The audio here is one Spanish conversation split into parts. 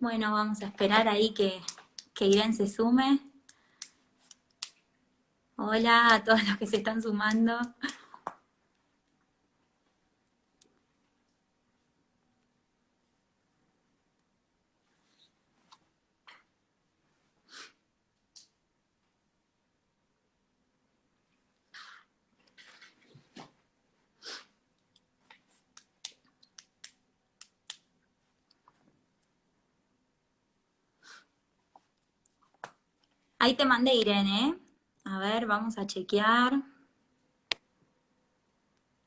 Bueno, vamos a esperar ahí que Irene se sume. Hola a todos los que se están sumando. Ahí te mandé, Irene, ¿eh? A ver, vamos a chequear.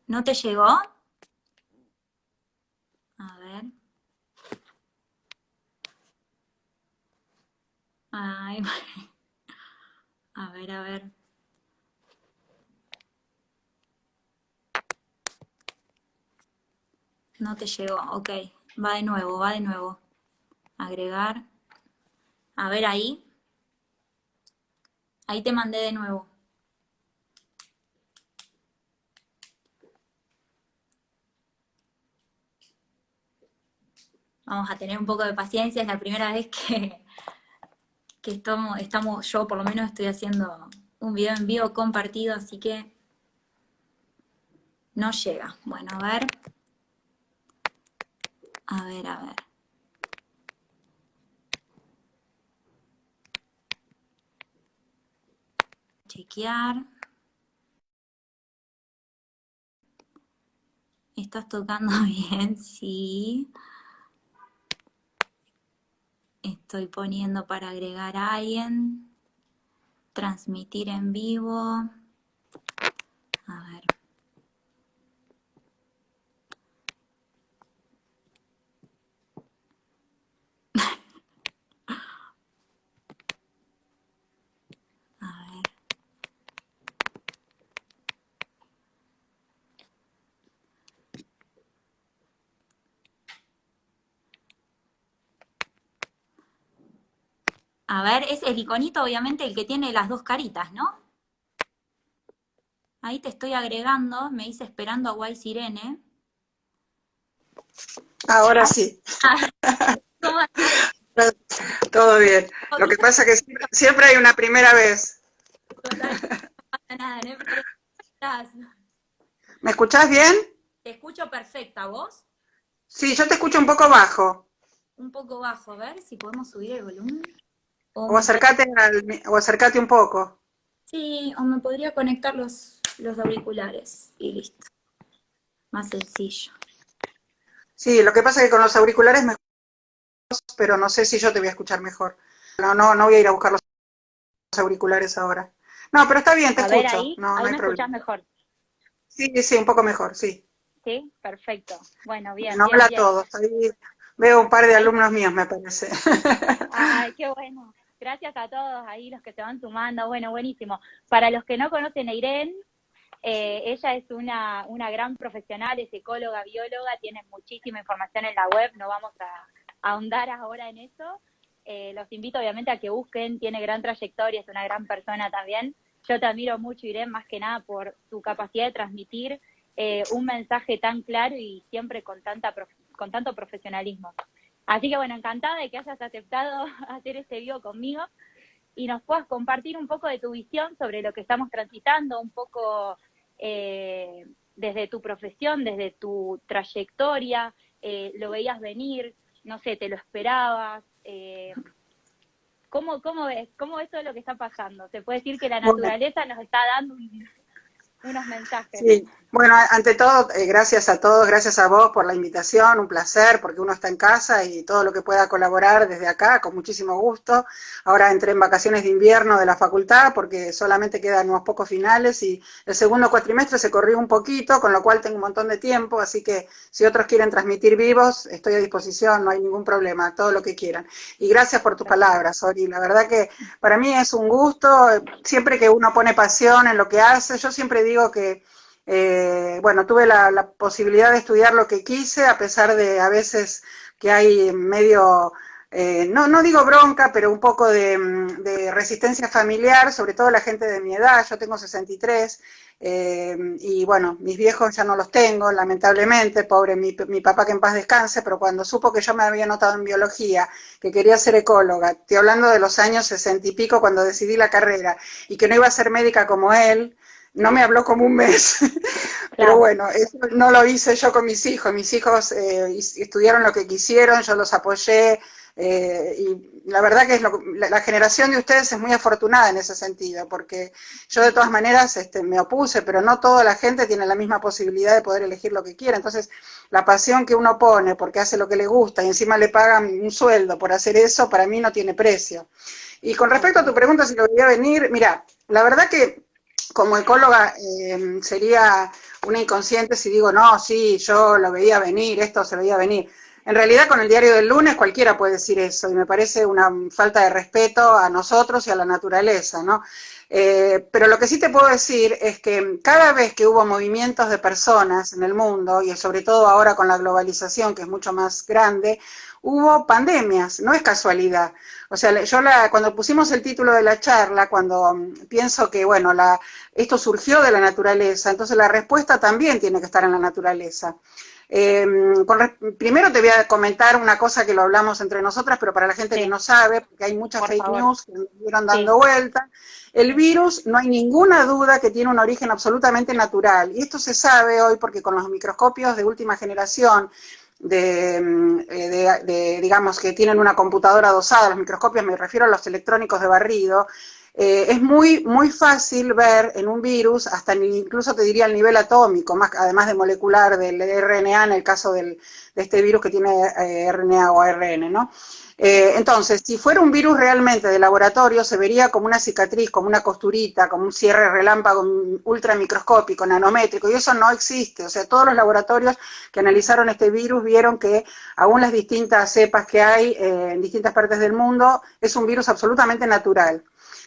¿No te llegó? A ver. Ay, a ver, a ver. No te llegó, ok. Va de nuevo, va de nuevo. Agregar. A ver ahí. Ahí te mandé de nuevo. Vamos a tener un poco de paciencia, es la primera vez que estamos, yo por lo menos estoy haciendo un video en vivo compartido, así que no llega. Bueno, a ver. A ver, a ver. Chequear. ¿Estás tocando bien? Sí. Estoy poniendo para agregar a alguien. Transmitir en vivo. A ver. A ver. A ver, es el iconito obviamente el que tiene las dos caritas, ¿no? Ahí te estoy agregando, me dice esperando a Guay Sirene. Ahora sí, ¿Cómo estás? todo bien. ¿Lo Lo que viste? pasa es que siempre hay una primera vez. Total, no pasa nada, no hay problema. Estás. ¿Me escuchás bien? Te escucho perfecta, ¿vos? Sí, yo te escucho un poco bajo. Un poco bajo, a ver si podemos subir el volumen. O O me, acércate un poco. sí, o me podría conectar los auriculares y listo. Más sencillo. Sí, lo que pasa es que con los auriculares mejor, pero no sé si yo te voy a escuchar mejor. No voy a ir a buscar los auriculares ahora. No, pero está bien, te A ver escucho. ahí, No ahí hay me escuchás problema. mejor. Sí, sí, un poco mejor, sí. ¿Sí? Perfecto. Bueno, bien, Bueno, bien, hola a bien. todos. Ahí veo un par de Ahí, alumnos míos, me parece. ay, qué bueno. Gracias a todos ahí los que se van sumando. Bueno, buenísimo. Para los que no conocen a Irene, ella es una gran profesional, es psicóloga, bióloga, tiene muchísima información en la web, no vamos a ahondar ahora en eso. Los invito obviamente a que busquen, tiene gran trayectoria, es una gran persona también. Yo te admiro mucho, Irene, más que nada por tu capacidad de transmitir un mensaje tan claro y siempre con tanto profesionalismo. Así que bueno, encantada de que hayas aceptado hacer este video conmigo y nos puedas compartir un poco de tu visión sobre lo que estamos transitando, un poco desde tu profesión, desde tu trayectoria, lo veías venir, no sé, te lo esperabas. ¿Cómo ves? ¿Cómo ves todo lo que está pasando? Se puede decir que la Bueno, naturaleza nos está dando unos mensajes. sí, bueno, ante todo, gracias a todos, gracias a vos por la invitación, un placer, porque uno está en casa y todo lo que pueda colaborar desde acá, con muchísimo gusto. Ahora entré en vacaciones de invierno de la facultad, porque solamente quedan unos pocos finales y el segundo cuatrimestre se corrió un poquito, con lo cual tengo un montón de tiempo, así que si otros quieren transmitir vivos, estoy a disposición, no hay ningún problema, todo lo que quieran. Y gracias por tus Perfecto. palabras, Ori, la verdad que para mí es un gusto, siempre que uno pone pasión en lo que hace, yo siempre digo que bueno, tuve la posibilidad de estudiar lo que quise, a pesar de a veces que hay medio no digo bronca, pero un poco de resistencia familiar, sobre todo la gente de mi edad. Yo tengo 63, y bueno, mis viejos ya no los tengo, lamentablemente, pobre mi papá, que en paz descanse, pero cuando supo que yo me había anotado en biología, que quería ser ecóloga, estoy hablando de los años 60 y pico cuando decidí la carrera, y que no iba a ser médica como él, no me habló como un mes. Pero bueno, eso no lo hice yo con mis hijos estudiaron lo que quisieron, yo los apoyé, y la verdad que la generación de ustedes es muy afortunada en ese sentido, porque yo de todas maneras me opuse, pero no toda la gente tiene la misma posibilidad de poder elegir lo que quiera. Entonces la pasión que uno pone porque hace lo que le gusta y encima le pagan un sueldo por hacer eso, para mí no tiene precio. Y con respecto a tu pregunta si lo veía venir, mira, la verdad que como ecóloga sería una inconsciente si digo, no, sí, yo lo veía venir, esto se veía venir. En realidad con el diario del lunes cualquiera puede decir eso, y me parece una falta de respeto a nosotros y a la naturaleza, ¿no? Pero lo que sí te puedo decir es que cada vez que hubo movimientos de personas en el mundo, y sobre todo ahora con la globalización, que es mucho más grande, hubo pandemias, no es casualidad. O sea, cuando pusimos el título de la charla, cuando pienso que, bueno, esto surgió de la naturaleza, entonces la respuesta también tiene que estar en la naturaleza. Primero te voy a comentar una cosa que lo hablamos entre nosotras, pero para la gente que no sabe, porque hay muchas fake news que me estuvieron dando vuelta. El virus, no hay ninguna duda que tiene un origen absolutamente natural, y esto se sabe hoy porque con los microscopios de última generación, digamos, que tienen una computadora adosada, los microscopios, me refiero a los electrónicos de barrido, es muy fácil ver en un virus, hasta incluso te diría el nivel atómico, además de molecular del RNA, en el caso de este virus que tiene RNA o ARN, ¿no? Entonces, si fuera un virus realmente de laboratorio, se vería como una cicatriz, como una costurita, como un cierre relámpago ultramicroscópico, nanométrico, y eso no existe. O sea, todos los laboratorios que analizaron este virus vieron que, aún las distintas cepas que hay en distintas partes del mundo, es un virus absolutamente natural.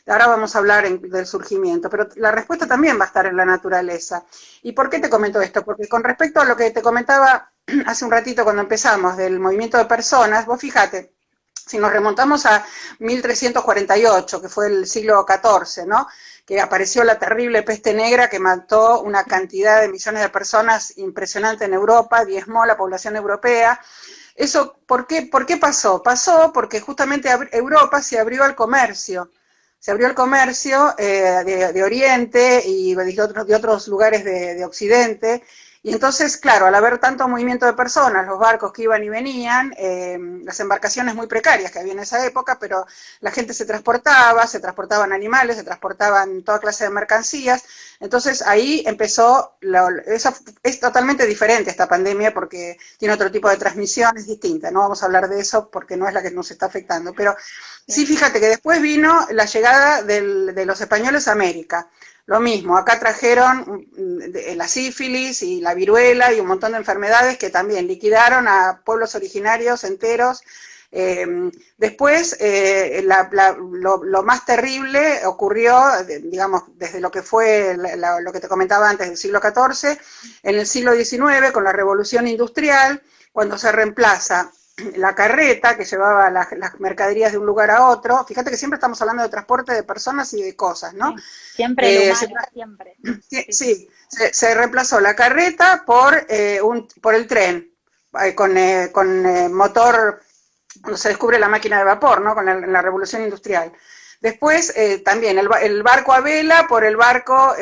Ahora vamos a hablar del surgimiento, pero la respuesta también va a estar en la naturaleza. ¿Y por qué te comento esto? Porque con respecto a lo que te comentaba hace un ratito cuando empezamos del movimiento de personas, vos fíjate, si nos remontamos a 1348, que fue el siglo XIV, ¿no?, que apareció la terrible peste negra que mató una cantidad de millones de personas impresionante en Europa, diezmó la población europea. Eso, ¿por qué pasó? Pasó porque justamente Europa se abrió al comercio. Se abrió el comercio de Oriente y de otros lugares de Occidente, y entonces, claro, al haber tanto movimiento de personas, los barcos que iban y venían, las embarcaciones muy precarias que había en esa época, pero la gente se transportaban animales, se transportaban toda clase de mercancías. Entonces ahí empezó, es totalmente diferente esta pandemia porque tiene otro tipo de transmisión, es distinta, no vamos a hablar de eso porque no es la que nos está afectando, pero sí, fíjate que después vino la llegada de los españoles a América. Lo mismo, acá trajeron la sífilis y la viruela y un montón de enfermedades que también liquidaron a pueblos originarios enteros. Después, lo más terrible ocurrió, digamos, desde lo que fue lo que te comentaba antes del siglo XIV, en el siglo XIX, con la Revolución Industrial, cuando se reemplaza la carreta que llevaba las mercaderías de un lugar a otro. Fíjate que siempre estamos hablando de transporte de personas y de cosas, ¿no? Siempre el humano, siempre. Sí, se reemplazó la carreta por el tren, con motor, cuando se descubre la máquina de vapor, ¿no?, con la revolución industrial. Después también el barco a vela por el barco,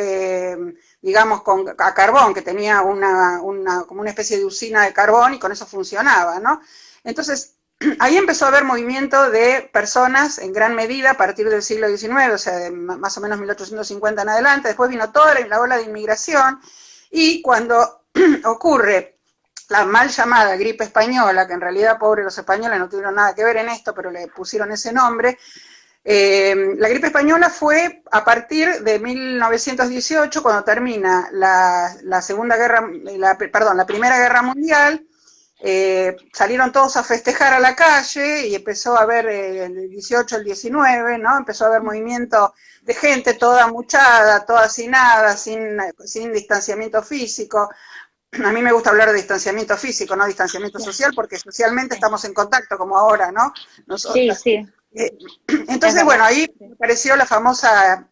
digamos, a carbón, que tenía como una especie de usina de carbón, y con eso funcionaba, ¿no? Entonces, ahí empezó a haber movimiento de personas en gran medida a partir del siglo XIX, o sea, de más o menos 1850 en adelante. Después vino toda la ola de inmigración, y cuando ocurre la mal llamada gripe española, que en realidad, pobres los españoles, no tuvieron nada que ver en esto, pero le pusieron ese nombre. La gripe española fue a partir de 1918, cuando termina la Primera Guerra Mundial. Salieron todos a festejar a la calle y empezó a haber el 18, el 19, ¿no? Empezó a haber movimiento de gente toda amuchada, toda hacinada, sin distanciamiento físico. a mí me gusta hablar de distanciamiento físico, no distanciamiento social, porque socialmente estamos en contacto, como ahora, ¿no? Sí, Nosotras. sí, Entonces, bueno, ahí apareció la famosa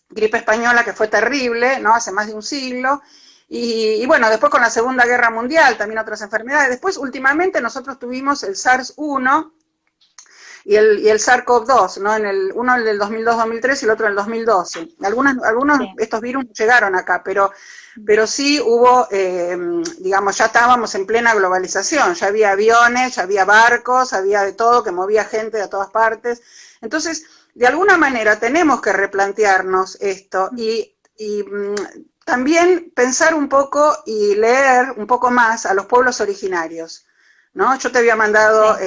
gripe española, que fue terrible, ¿no? Hace más de un siglo. Y bueno, después con la Segunda Guerra Mundial, también otras enfermedades. Después, últimamente, nosotros tuvimos el SARS-1 y el SARS-CoV-2, ¿no? Uno en el 2002-2003 y el otro en el 2012. Algunos sí. estos virus llegaron acá, pero sí hubo, digamos, ya estábamos en plena globalización, ya había aviones, ya había barcos, había de todo, que movía gente de todas partes. Entonces, de alguna manera tenemos que replantearnos esto y también pensar un poco y leer un poco más a los pueblos originarios, ¿no? Yo te había mandado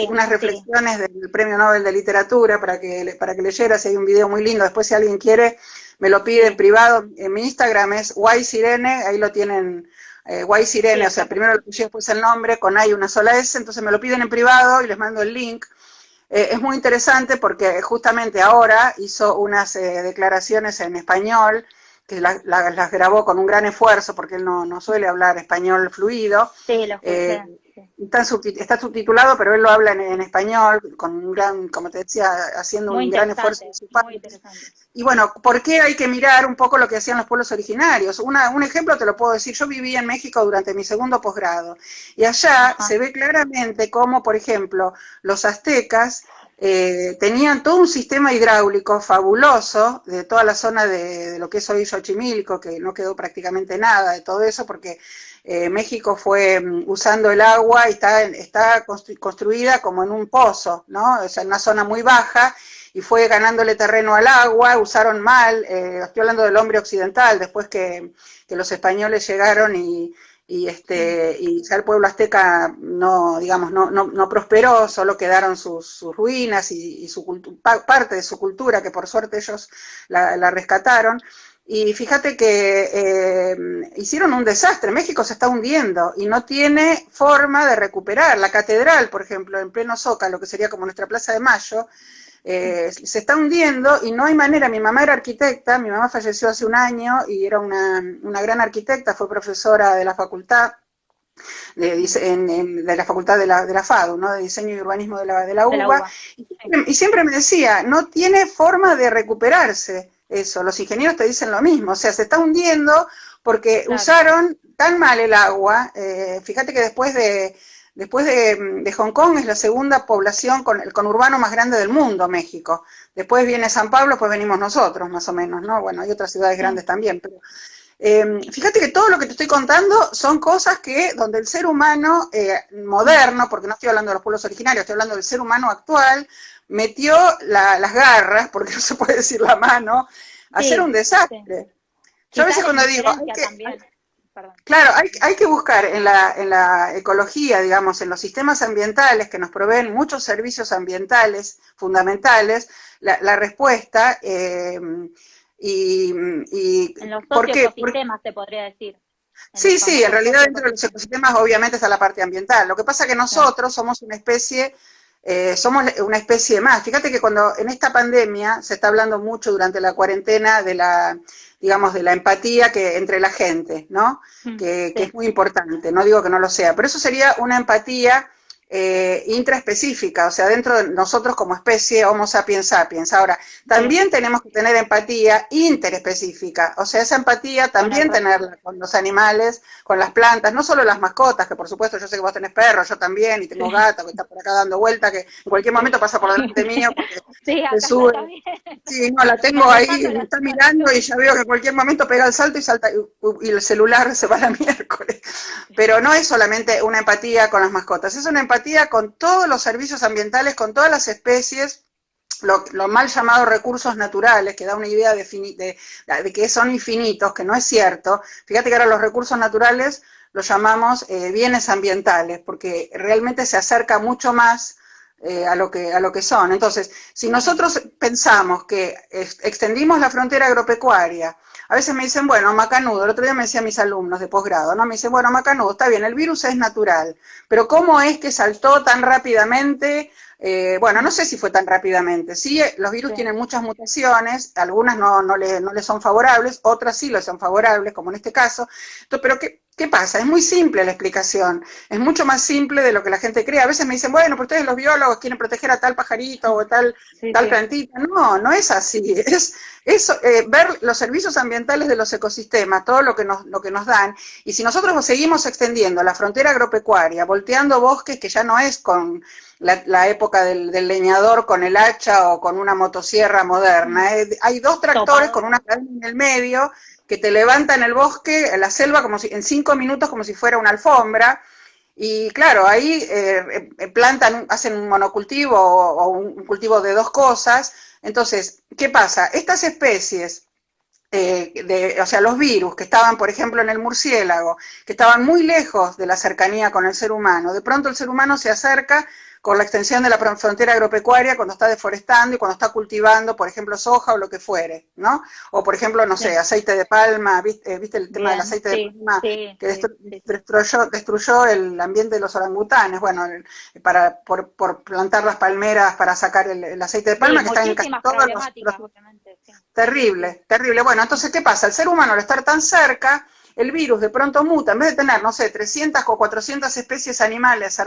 unas reflexiones del Premio Nobel de Literatura para que leyeras, hay un video muy lindo, después si alguien quiere me lo pide en privado, en mi Instagram es Sirene, ahí lo tienen, Sirene, o sea, primero lo puse, después el nombre, con A y una sola S, entonces me lo piden en privado y les mando el link. Es muy interesante porque justamente ahora hizo unas declaraciones en español, que las grabó con un gran esfuerzo, porque él no suele hablar español fluido. Sí, lo escuché. Está subtitulado, pero él lo habla en español, con un gran, como te decía, haciendo Muy un gran esfuerzo de su parte. muy interesante. Y bueno, ¿por qué hay que mirar un poco lo que hacían los pueblos originarios? Un ejemplo te lo puedo decir, yo viví en México durante mi segundo posgrado, y allá se ve claramente cómo, por ejemplo, los aztecas tenían todo un sistema hidráulico fabuloso de toda la zona de lo que es hoy Xochimilco, que no quedó prácticamente nada de todo eso, porque México fue usando el agua y está construida como en un pozo, ¿no? O sea, en una zona muy baja, y fue ganándole terreno al agua, usaron mal, estoy hablando del hombre occidental, después que los españoles llegaron y ya el pueblo azteca no prosperó, solo quedaron sus ruinas y parte de su cultura, que por suerte ellos la rescataron. Y fíjate que hicieron un desastre, México se está hundiendo y no tiene forma de recuperar. La catedral, por ejemplo, en pleno Zócalo, que sería como nuestra Plaza de Mayo, se está hundiendo y no hay manera. Mi mamá era arquitecta, mi mamá falleció hace un año y era una gran arquitecta, fue profesora de la facultad, de la facultad de la FADU, ¿no? De diseño y urbanismo de la UBA, y siempre me decía, no tiene forma de recuperarse eso, los ingenieros te dicen lo mismo, o sea, se está hundiendo porque usaron tan mal el agua. Fíjate que después de Hong Kong es la segunda población con el conurbano más grande del mundo, México. Después viene San Pablo, pues venimos nosotros, más o menos, ¿no? Bueno, hay otras ciudades grandes también, pero fíjate que todo lo que te estoy contando son cosas donde el ser humano moderno, porque no estoy hablando de los pueblos originarios, estoy hablando del ser humano actual, metió las garras, porque no se puede decir la mano, a hacer un desastre. Yo a veces cuando digo, claro, hay que buscar en la ecología, digamos, en los sistemas ambientales que nos proveen muchos servicios ambientales fundamentales, la respuesta, y en los ecosistemas se podría decir. Sí, en realidad dentro de los ecosistemas obviamente está la parte ambiental. Lo que pasa es que nosotros somos una especie más. Fíjate que cuando en esta pandemia se está hablando mucho durante la cuarentena de la empatía entre la gente, ¿no? Que es muy importante, no digo que no lo sea, pero eso sería una empatía intraespecífica, o sea, dentro de nosotros como especie Homo sapiens sapiens. Ahora, también tenemos que tener empatía interespecífica, o sea, esa empatía también tenerla con los animales, con las plantas, no solo las mascotas, que por supuesto yo sé que vos tenés perros, yo también, y tengo gata que está por acá dando vuelta, que en cualquier momento pasa por delante mío, porque se sube. Sí, no, la tengo ahí, me está mirando y ya veo que en cualquier momento pega el salto y salta, y el celular se va a la miércoles. Pero no es solamente una empatía con las mascotas, es una empatía con todos los servicios ambientales, con todas las especies, lo mal llamados recursos naturales, que da una idea de que son infinitos, que no es cierto. Fíjate que ahora los recursos naturales los llamamos bienes ambientales, porque realmente se acerca mucho más a lo que son. Entonces, si nosotros pensamos que extendimos la frontera agropecuaria, a veces me dicen, bueno, macanudo, el otro día me decían mis alumnos de posgrado, ¿no? Me dicen, bueno, macanudo, está bien, el virus es natural, pero ¿cómo es que saltó tan rápidamente? Bueno, no sé si fue tan rápidamente. Sí, los virus tienen muchas mutaciones, algunas no le son favorables, otras sí le son favorables, como en este caso. Entonces, pero ¿qué ¿Qué pasa? Es muy simple la explicación, es mucho más simple de lo que la gente cree. A veces me dicen, bueno, pero ustedes los biólogos quieren proteger a tal pajarito o tal plantita. No, no es así. Es ver los servicios ambientales de los ecosistemas, todo lo que nos dan. Y si nosotros seguimos extendiendo la frontera agropecuaria, volteando bosques, que ya no es con la época del leñador con el hacha o con una motosierra moderna. Hay dos tractores con una cadena en el medio que te levantan el bosque, la selva, como si, en 5 minutos, como si fuera una alfombra. Y claro, ahí plantan, hacen un monocultivo o un cultivo de 2 cosas. Entonces, ¿qué pasa? Estas especies, o sea, los virus que estaban, por ejemplo, en el murciélago, que estaban muy lejos de la cercanía con el ser humano, de pronto el ser humano se acerca con la extensión de la frontera agropecuaria cuando está deforestando y cuando está cultivando, por ejemplo, soja o lo que fuere, ¿no? O, por ejemplo, no sé, aceite de palma, ¿viste el tema del aceite de palma? Que destruyó el ambiente de los orangutanes, bueno, por plantar las palmeras para sacar el aceite de palma, que está en casi todos los... Terrible, terrible. Bueno, entonces, ¿qué pasa? El ser humano, al estar tan cerca, el virus de pronto muta, en vez de tener, no sé, 300 o 400 especies animales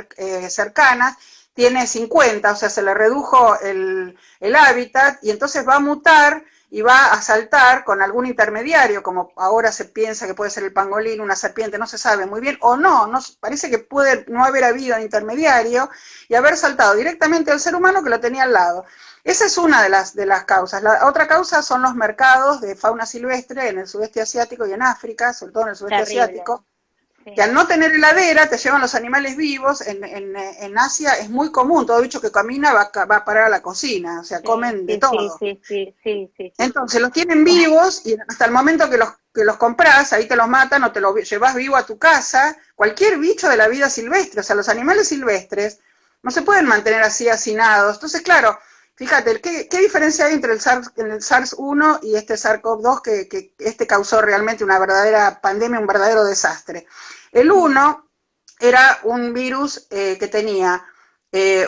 cercanas, tiene 50, o sea, se le redujo el hábitat, y entonces va a mutar y va a saltar con algún intermediario, como ahora se piensa que puede ser el pangolín, una serpiente, no se sabe muy bien, o no, parece que puede no haber habido un intermediario y haber saltado directamente al ser humano que lo tenía al lado. Esa es una de las causas. La otra causa son los mercados de fauna silvestre en el sudeste asiático y en África, sobre todo en el sudeste asiático, que al no tener heladera te llevan los animales vivos. En Asia es muy común, todo bicho que camina va a parar a la cocina, o sea, comen de todo. Entonces los tienen vivos y hasta el momento que los compras, ahí te los matan o te los llevas vivo a tu casa, cualquier bicho de la vida silvestre, o sea, los animales silvestres no se pueden mantener así hacinados. Entonces, claro, fíjate, ¿qué diferencia hay entre el SARS-1 y este SARS-CoV-2 que este causó realmente una verdadera pandemia, un verdadero desastre? El 1 era un virus que tenía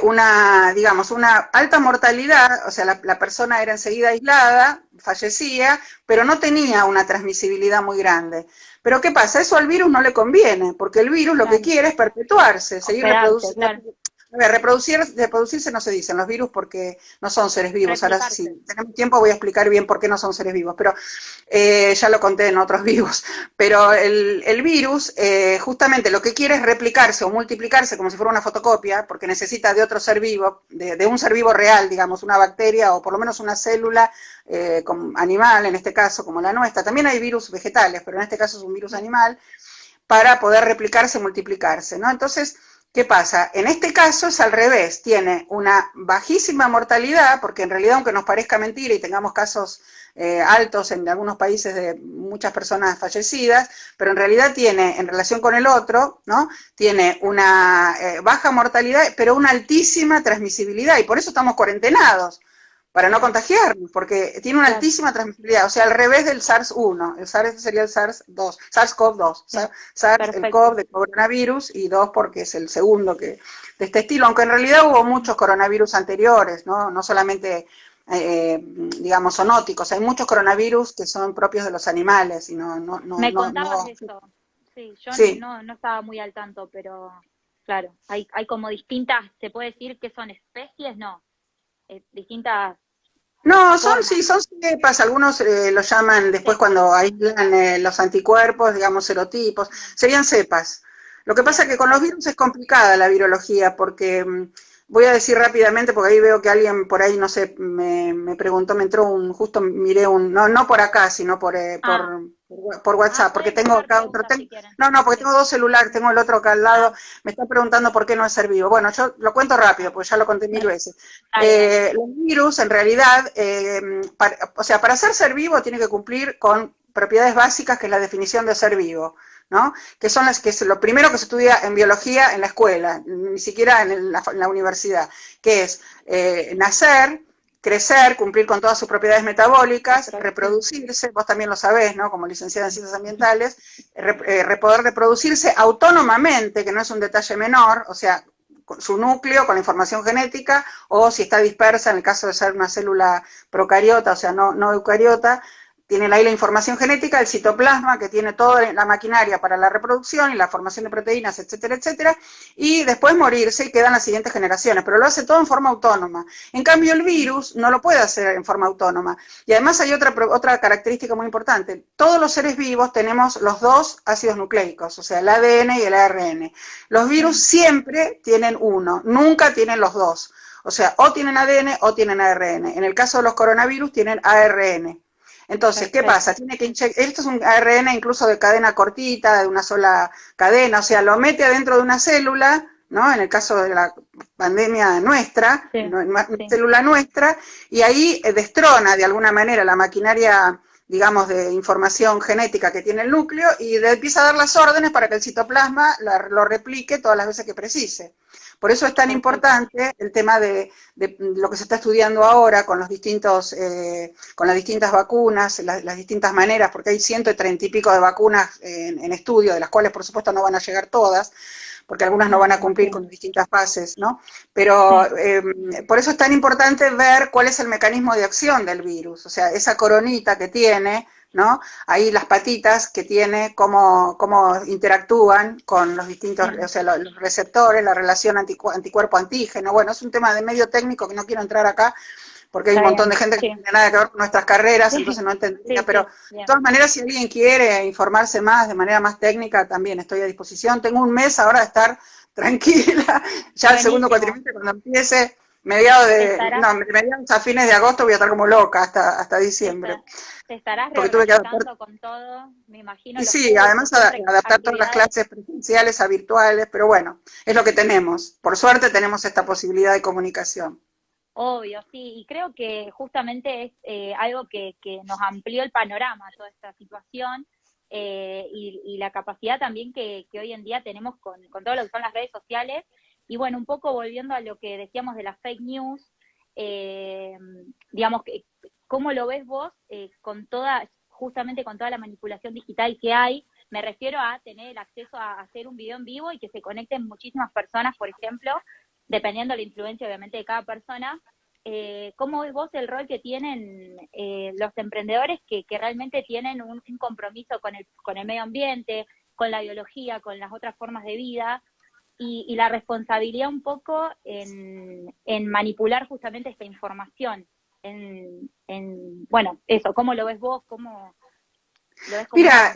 una alta mortalidad, o sea, la persona era enseguida aislada, fallecía, pero no tenía una transmisibilidad muy grande. Pero ¿qué pasa? Eso al virus no le conviene, porque el virus lo que quiere es perpetuarse, seguir reproduciendo. A ver, reproducirse no se dicen los virus porque no son seres vivos. Ahora, si tenemos tiempo, voy a explicar bien por qué no son seres vivos, pero ya lo conté en otros vivos. Pero el virus, justamente lo que quiere es replicarse o multiplicarse como si fuera una fotocopia, porque necesita de otro ser vivo, de un ser vivo real, digamos, una bacteria o por lo menos una célula animal, en este caso, como la nuestra. También hay virus vegetales, pero en este caso es un virus animal, para poder replicarse y multiplicarse, ¿no? Entonces, ¿qué pasa? En este caso es al revés, tiene una bajísima mortalidad, porque en realidad, aunque nos parezca mentira y tengamos casos altos en algunos países de muchas personas fallecidas, pero en realidad tiene, en relación con el otro, ¿no? Tiene una baja mortalidad, pero una altísima transmisibilidad, y por eso estamos cuarentenados, para no contagiarnos, porque tiene una altísima transmisibilidad, o sea, al revés del SARS-1, el SARS sería el SARS-2, SARS-CoV-2, SARS, el CoV de coronavirus, y 2 porque es el segundo de este estilo, aunque en realidad hubo muchos coronavirus anteriores, no solamente, digamos, zoonóticos, hay muchos coronavirus que son propios de los animales, y Me contabas eso, sí, yo no estaba muy al tanto, pero claro, hay como distintas, ¿se puede decir que son especies? No, distintas... No, son cepas, algunos lo llaman después cuando aíslan los anticuerpos, digamos serotipos, serían cepas. Lo que pasa es que con los virus es complicada la virología, porque voy a decir rápidamente, porque ahí veo que alguien por ahí, no sé, me preguntó, me entró justo miré no por acá, sino por WhatsApp, porque tengo acá otro, porque tengo 2 celulares, tengo el otro acá al lado, me está preguntando por qué no es ser vivo. Bueno, yo lo cuento rápido, porque ya lo conté 1000 veces. Los virus, en realidad, para ser vivo tiene que cumplir con propiedades básicas, que es la definición de ser vivo, ¿no? Que es lo primero que se estudia en biología en la escuela, ni siquiera en la universidad, que es nacer, crecer, cumplir con todas sus propiedades metabólicas, reproducirse, vos también lo sabés, ¿no? Como licenciada en ciencias ambientales, poder reproducirse autónomamente, que no es un detalle menor, o sea, con su núcleo, con la información genética, o si está dispersa, en el caso de ser una célula procariota, o sea, no eucariota, tienen ahí la información genética, el citoplasma, que tiene toda la maquinaria para la reproducción y la formación de proteínas, etcétera, etcétera, y después morirse y quedan las siguientes generaciones, pero lo hace todo en forma autónoma. En cambio, el virus no lo puede hacer en forma autónoma. Y además hay otra característica muy importante. Todos los seres vivos tenemos los dos ácidos nucleicos, o sea, el ADN y el ARN. Los virus siempre tienen uno, nunca tienen los dos. O sea, o tienen ADN o tienen ARN. En el caso de los coronavirus tienen ARN. Entonces, ¿qué pasa? Tiene que esto es un ARN incluso de cadena cortita, de una sola cadena, o sea, lo mete adentro de una célula, ¿no? En el caso de la pandemia nuestra, una célula nuestra, y ahí destrona de alguna manera la maquinaria, digamos, de información genética que tiene el núcleo, y le empieza a dar las órdenes para que el citoplasma lo replique todas las veces que precise. Por eso es tan importante el tema de lo que se está estudiando ahora con los distintos, con las distintas vacunas, las distintas maneras, porque hay 130 y pico de vacunas en estudio, de las cuales por supuesto no van a llegar todas, porque algunas no van a cumplir con distintas fases, ¿no? Pero por eso es tan importante ver cuál es el mecanismo de acción del virus, o sea, esa coronita que tiene, ¿no? Ahí las patitas que tiene, cómo interactúan con los distintos, o sea, los receptores, la relación anticuerpo-antígeno. Bueno, es un tema de medio técnico que no quiero entrar acá, porque hay un montón de gente que no tiene nada que ver con nuestras carreras, entonces no entendería, pero de todas maneras, si alguien quiere informarse más, de manera más técnica, también estoy a disposición. Tengo un mes ahora de estar tranquila, ya el segundo cuatrimestre cuando empiece, mediados a fines de agosto voy a estar como loca hasta diciembre. Te estarás reorganizando con todo, me imagino. Y sí, además adaptar todas las clases presenciales a virtuales, pero bueno, es lo que tenemos. Por suerte tenemos esta posibilidad de comunicación. Obvio, sí, y creo que justamente es algo que nos amplió el panorama, toda esta situación, y la capacidad también que hoy en día tenemos con todo lo que son las redes sociales. Y bueno, un poco volviendo a lo que decíamos de las fake news, digamos, ¿cómo lo ves vos justamente con toda la manipulación digital que hay? Me refiero a tener el acceso a hacer un video en vivo y que se conecten muchísimas personas, por ejemplo, dependiendo de la influencia obviamente de cada persona. ¿Cómo ves vos el rol que tienen los emprendedores que realmente tienen un compromiso con el medio ambiente, con la biología, con las otras formas de vida, y la responsabilidad un poco en manipular justamente esta información? Bueno, eso, ¿cómo lo ves vos? ¿Cómo lo ves? Mira,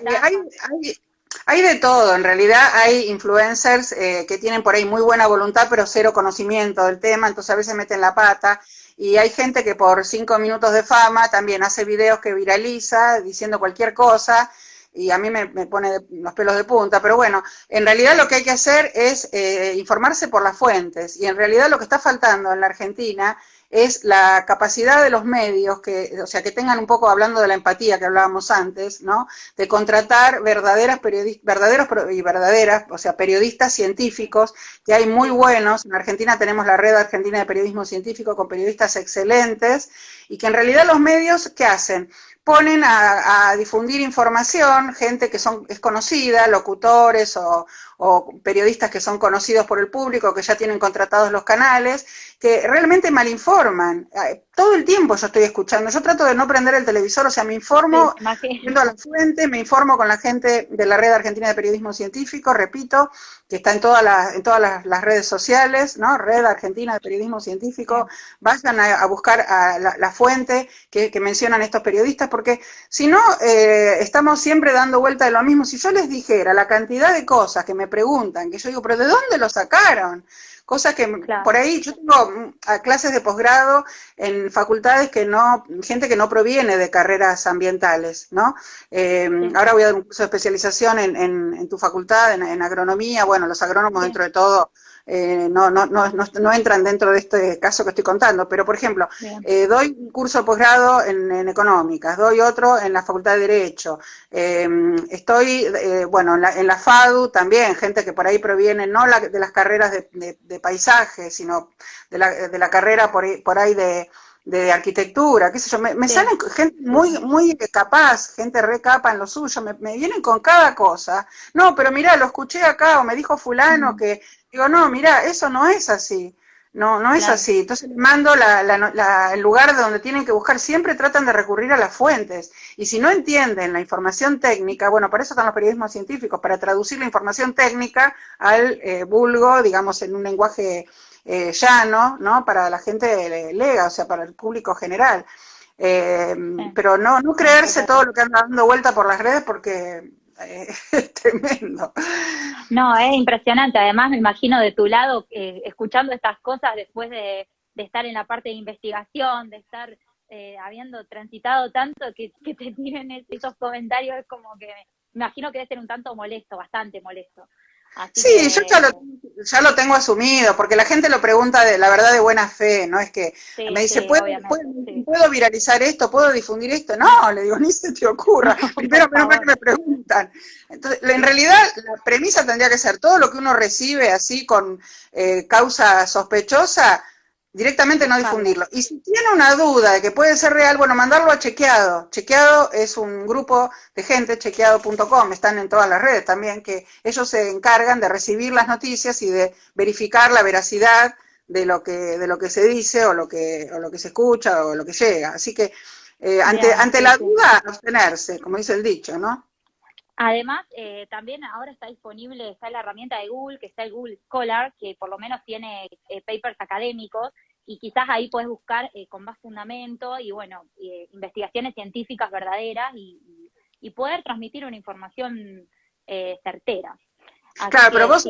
hay de todo, en realidad hay influencers que tienen por ahí muy buena voluntad, pero cero conocimiento del tema, entonces a veces meten la pata, y hay gente que por 5 minutos de fama también hace videos que viraliza, diciendo cualquier cosa, y a mí me pone los pelos de punta, pero bueno, en realidad lo que hay que hacer es informarse por las fuentes, y en realidad lo que está faltando en la Argentina es la capacidad de los medios, o sea, que tengan un poco, hablando de la empatía que hablábamos antes, ¿no? De contratar verdaderos y verdaderas, o sea, periodistas científicos, que hay muy buenos. En Argentina tenemos la Red Argentina de Periodismo Científico con periodistas excelentes, y que en realidad los medios, ¿qué hacen? Ponen a difundir información, gente que es conocida, locutores o periodistas que son conocidos por el público, que ya tienen contratados los canales, que realmente malinforman. Todo el tiempo yo estoy escuchando, yo trato de no prender el televisor, o sea, me informo, yendo a la fuente, me informo con la gente de la Red Argentina de Periodismo Científico, repito, que está en todas las redes sociales, ¿no? Red Argentina de Periodismo Científico, vayan a buscar a la fuente que mencionan estos periodistas, porque si no, estamos siempre dando vuelta de lo mismo. Si yo les dijera la cantidad de cosas que me preguntan, que yo digo, pero ¿de dónde lo sacaron? Cosas que por ahí, yo tengo clases de posgrado en facultades gente que no proviene de carreras ambientales, ¿no? Ahora voy a dar un curso de especialización en tu facultad, en agronomía. Bueno, los agrónomos dentro de todo no entran dentro de este caso que estoy contando, pero por ejemplo, doy un curso de posgrado en económicas, doy otro en la Facultad de Derecho, estoy, en la FADU también, gente que por ahí proviene no de las carreras de paisaje, sino de la carrera por ahí de arquitectura, qué sé yo, me salen gente muy capaz, gente re capa en lo suyo, me vienen con cada cosa. No, pero mirá, lo escuché acá, o me dijo fulano que, digo, no, mirá, eso no es así. No es Claro. así. Entonces le mando el lugar de donde tienen que buscar. Siempre tratan de recurrir a las fuentes. Y si no entienden la información técnica, bueno, para eso están los periodismos científicos, para traducir la información técnica al vulgo, digamos, en un lenguaje llano, ¿no? Para la gente lega, o sea, para el público general. Pero no creerse todo lo que anda dando vuelta por las redes porque es tremendo. No, es impresionante. Además, me imagino de tu lado, escuchando estas cosas después de estar en la parte de investigación, de estar habiendo transitado tanto, que te tiren esos comentarios, es como que me imagino que debe ser un tanto molesto, bastante molesto. Así Sí, yo que, ya lo tengo asumido, porque la gente lo pregunta de la verdad de buena fe, no es que me sí, dice, sí, obviamente, sí. ¿puedo viralizar esto? ¿Puedo difundir esto? No, le digo, ni se te ocurra. No, Primero, por menos mal que favor. me preguntan. Entonces, en realidad, la premisa tendría que ser todo lo que uno recibe así con causa sospechosa, directamente no Buscarlo. difundirlo. Y si tiene una duda de que puede ser real, bueno, mandarlo a Chequeado. Chequeado es un grupo de gente, chequeado.com, están en todas las redes también, que ellos se encargan de recibir las noticias y de verificar la veracidad de lo que se dice o lo que se escucha o lo que llega. Así que Bien, ante sí, la sí. duda, abstenerse, como dice el dicho, ¿no? Además, también ahora está disponible, está la herramienta de Google, que está el Google Scholar, que por lo menos tiene papers académicos, y quizás ahí puedes buscar con más fundamento y, bueno, investigaciones científicas verdaderas y poder transmitir una información certera. Así Claro, pero que sí,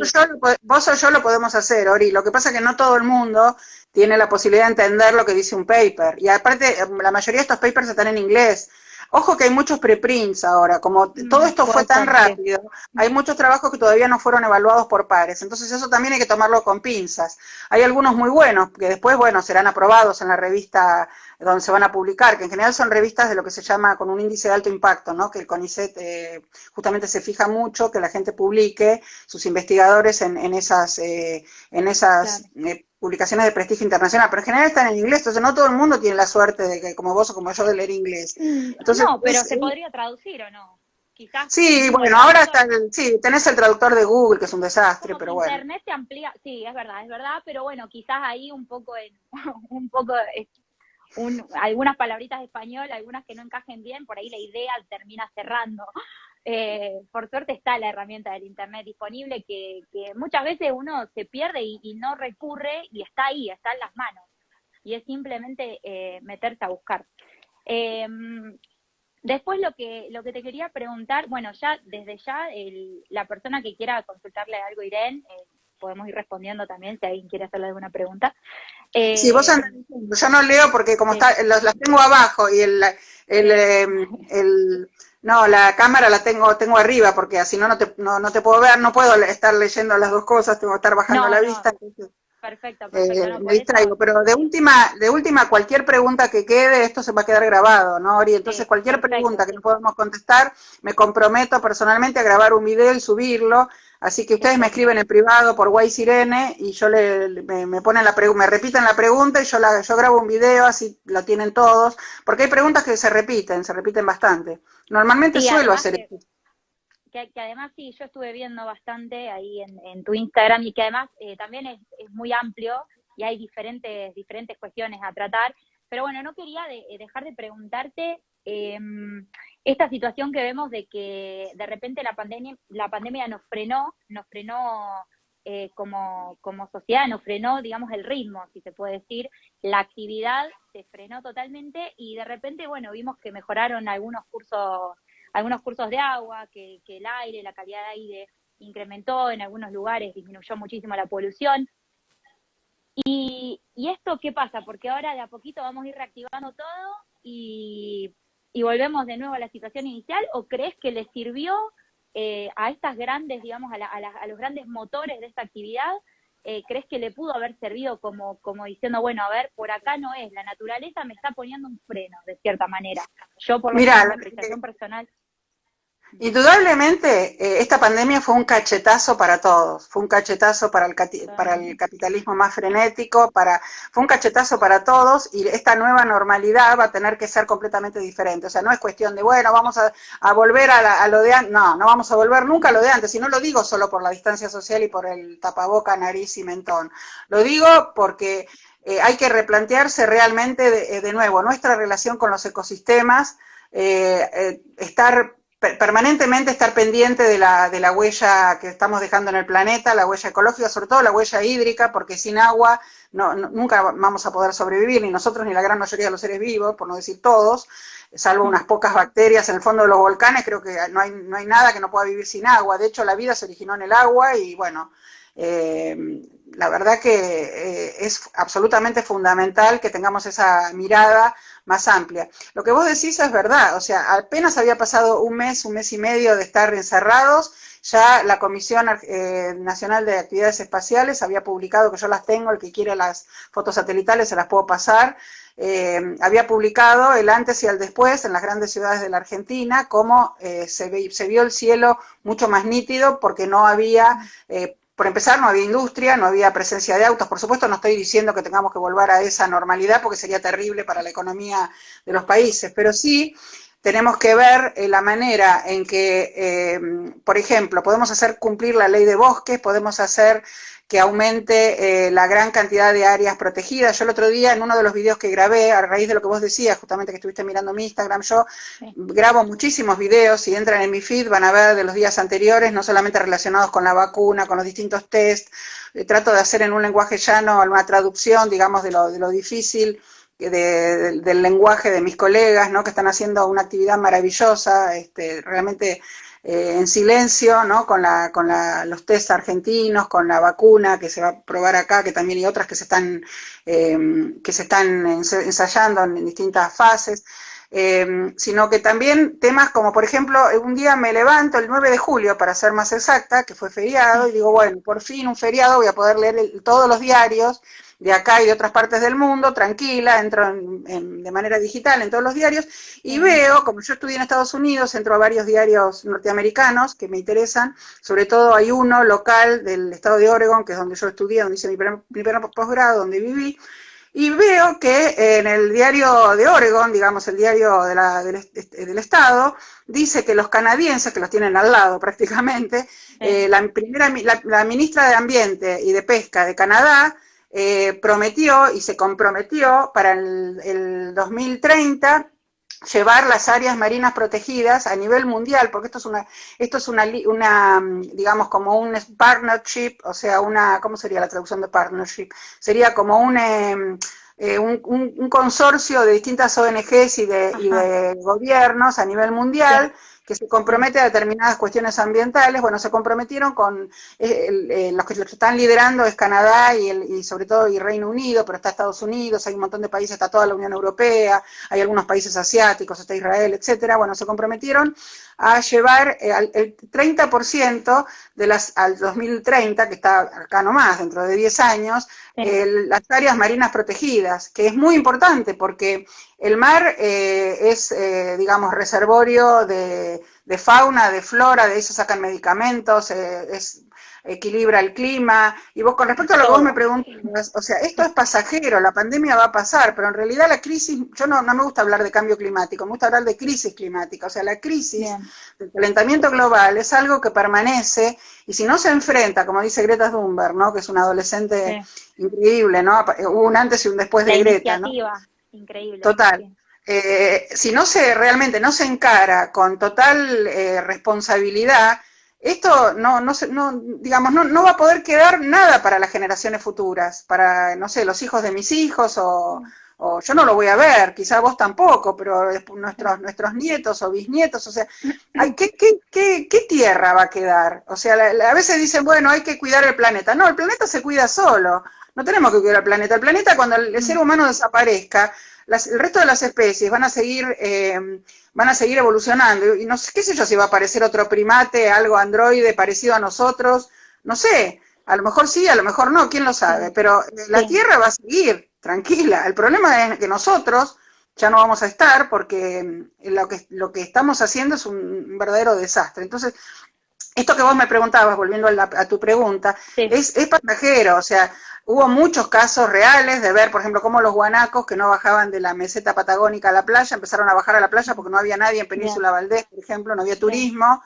vos o yo lo podemos hacer, Ori. Lo que pasa es que no todo el mundo tiene la posibilidad de entender lo que dice un paper. Y aparte, la mayoría de estos papers están en inglés. Ojo que hay muchos preprints ahora, como todo esto fue puede tan ser, sí. rápido, hay muchos trabajos que todavía no fueron evaluados por pares, entonces eso también hay que tomarlo con pinzas. Hay algunos muy buenos, que después, bueno, serán aprobados en la revista donde se van a publicar, que en general son revistas de lo que se llama con un índice de alto impacto, ¿no? Que el CONICET justamente se fija mucho que la gente publique sus investigadores en esas Claro. publicaciones de prestigio internacional, pero en general están en inglés, entonces no todo el mundo tiene la suerte de que, como vos o como yo, de leer inglés. Entonces, No, pero se podría traducir o no. Quizás sí, por bueno, ahí ahora todo, sí, tenés el traductor de Google, que es un desastre, como que pero bueno. internet se amplía, sí, es verdad, pero bueno, quizás ahí un poco un poco algunas palabritas de español, algunas que no encajen bien, por ahí la idea termina cerrando. Por suerte está la herramienta del internet disponible que muchas veces uno se pierde y no recurre y está ahí, está en las manos. Y es simplemente meterse a buscar. Eh, Después lo que te quería preguntar, bueno, ya desde ya la persona que quiera consultarle algo a Irene, podemos ir respondiendo también si alguien quiere hacerle alguna pregunta. Sí, vos Eh, andás diciendo, yo no leo porque como sí, está, las tengo abajo y el, sí. eh, no, la cámara la tengo arriba porque así no te puedo ver, no puedo estar leyendo las dos cosas, tengo que estar bajando No, la no, vista, entonces perfecto, perfecto, no, me por eso, distraigo, pero sí, de última, cualquier pregunta que quede, esto se va a quedar grabado, ¿no, Ori? Entonces, sí, cualquier perfecto, pregunta que no sí, podamos contestar, me comprometo personalmente a grabar un video y subirlo, así que ustedes me estupendo. escriben en privado por Sirene y yo me ponen me repiten la pregunta y yo grabo un video, así lo tienen todos, porque hay preguntas que se repiten bastante. Normalmente Sí, suelo además hacer esto. que además sí, yo estuve viendo bastante ahí en tu Instagram y que además también es muy amplio y hay diferentes cuestiones a tratar. Pero bueno, no quería dejar de preguntarte esta situación que vemos de que de repente la pandemia nos frenó como sociedad, nos frenó, digamos, el ritmo, si se puede decir, la actividad se frenó totalmente y de repente, bueno, vimos que mejoraron algunos cursos de agua, que el aire, la calidad de aire incrementó en algunos lugares, disminuyó muchísimo la polución. ¿Y esto qué pasa? Porque ahora de a poquito vamos a ir reactivando todo y volvemos de nuevo a la situación inicial, ¿o crees que le sirvió a estas grandes, digamos, a los grandes motores de esta actividad? ¿Crees que le pudo haber servido como diciendo, bueno, a ver, por acá no es, la naturaleza me está poniendo un freno, de cierta manera? Yo, por lo menos, Mira, en mi apreciación personal. Indudablemente, esta pandemia fue un cachetazo para todos, fue un cachetazo para para el capitalismo más frenético, fue un cachetazo para todos y esta nueva normalidad va a tener que ser completamente diferente. O sea, no es cuestión de, bueno, vamos a volver a lo de antes, no vamos a volver nunca a lo de antes, y no lo digo solo por la distancia social y por el tapaboca, nariz y mentón, lo digo porque hay que replantearse realmente de nuevo nuestra relación con los ecosistemas, permanentemente estar pendiente de la huella que estamos dejando en el planeta, la huella ecológica, sobre todo la huella hídrica, porque sin agua nunca vamos a poder sobrevivir, ni nosotros ni la gran mayoría de los seres vivos, por no decir todos, salvo unas pocas bacterias en el fondo de los volcanes. Creo que no hay nada que no pueda vivir sin agua. De hecho, la vida se originó en el agua y bueno, la verdad que es absolutamente fundamental que tengamos esa mirada más amplia. Lo que vos decís es verdad, o sea, apenas había pasado un mes y medio de estar encerrados, ya la Comisión Nacional de Actividades Espaciales había publicado, que yo las tengo, el que quiere las fotos satelitales se las puedo pasar, había publicado el antes y el después en las grandes ciudades de la Argentina, cómo se vio el cielo mucho más nítido porque no había... por empezar, no había industria, no había presencia de autos. Por supuesto, no estoy diciendo que tengamos que volver a esa normalidad porque sería terrible para la economía de los países, pero sí tenemos que ver la manera en que, por ejemplo, podemos hacer cumplir la ley de bosques, podemos hacer que aumente la gran cantidad de áreas protegidas. Yo el otro día, en uno de los videos que grabé, a raíz de lo que vos decías, justamente que estuviste mirando mi Instagram, yo grabo muchísimos videos, si entran en mi feed van a ver de los días anteriores, no solamente relacionados con la vacuna, con los distintos test, trato de hacer en un lenguaje llano una traducción, digamos, de lo difícil del lenguaje de mis colegas, ¿no? Que están haciendo una actividad maravillosa, realmente... en silencio, ¿no? Con los test argentinos, con la vacuna que se va a probar acá, que también hay otras que se están ensayando en distintas fases, sino que también temas como, por ejemplo, un día me levanto el 9 de julio, para ser más exacta, que fue feriado, y digo, bueno, por fin un feriado, voy a poder leer todos los diarios de acá y de otras partes del mundo, tranquila, entro de manera digital en todos los diarios, y veo, como yo estudié en Estados Unidos, entro a varios diarios norteamericanos que me interesan, sobre todo hay uno local del estado de Oregon, que es donde yo estudié, donde hice mi primer posgrado, donde viví, y veo que en el diario de Oregon, digamos el diario del estado, dice que los canadienses, que los tienen al lado prácticamente, la ministra de Ambiente y de Pesca de Canadá, prometió y se comprometió para el 2030 llevar las áreas marinas protegidas a nivel mundial, porque esto es una digamos, como un partnership, o sea, ¿cómo sería la traducción de partnership? Sería como un consorcio de distintas ONGs y de gobiernos a nivel mundial, que se compromete a determinadas cuestiones ambientales. Bueno, se comprometieron con los que lo están liderando es Canadá y sobre todo y Reino Unido, pero está Estados Unidos, hay un montón de países, está toda la Unión Europea, hay algunos países asiáticos, está Israel, etcétera. Bueno, se comprometieron a llevar el 30% al 2030, que está acá nomás, dentro de 10 años, las áreas marinas protegidas, que es muy importante porque el mar es, digamos, reservorio de fauna, de flora, de ahí se sacan medicamentos, equilibra el clima. Y vos, con respecto a lo que vos me preguntas, o sea, esto es pasajero, la pandemia va a pasar, pero en realidad la crisis, yo no me gusta hablar de cambio climático, me gusta hablar de crisis climática. O sea, la crisis del calentamiento global es algo que permanece, y si no se enfrenta, como dice Greta Thunberg, ¿no? Que es una adolescente increíble, ¿no? Hubo un antes y un después de Greta, ¿no? Increíble. Total. Si realmente no se encara con total responsabilidad, esto digamos, no va a poder quedar nada para las generaciones futuras, para, no sé, los hijos de mis hijos, o yo no lo voy a ver, quizá vos tampoco, pero nuestros nietos o bisnietos, o sea, ¿qué tierra va a quedar? O sea, a veces dicen, bueno, hay que cuidar el planeta. No, el planeta se cuida solo, no tenemos que cuidar el planeta. El planeta, cuando el ser humano desaparezca, el resto de las especies van a seguir evolucionando, y no sé, qué sé yo, si va a aparecer otro primate, algo androide parecido a nosotros, no sé, a lo mejor sí, a lo mejor no, quién lo sabe, pero la Tierra va a seguir tranquila. El problema es que nosotros ya no vamos a estar porque lo que estamos haciendo es un verdadero desastre. Entonces, esto que vos me preguntabas, volviendo a tu pregunta, Sí. es pasajero, o sea, hubo muchos casos reales de ver, por ejemplo, cómo los guanacos que no bajaban de la meseta patagónica a la playa empezaron a bajar a la playa porque no había nadie en Península Valdés, por ejemplo, no había turismo,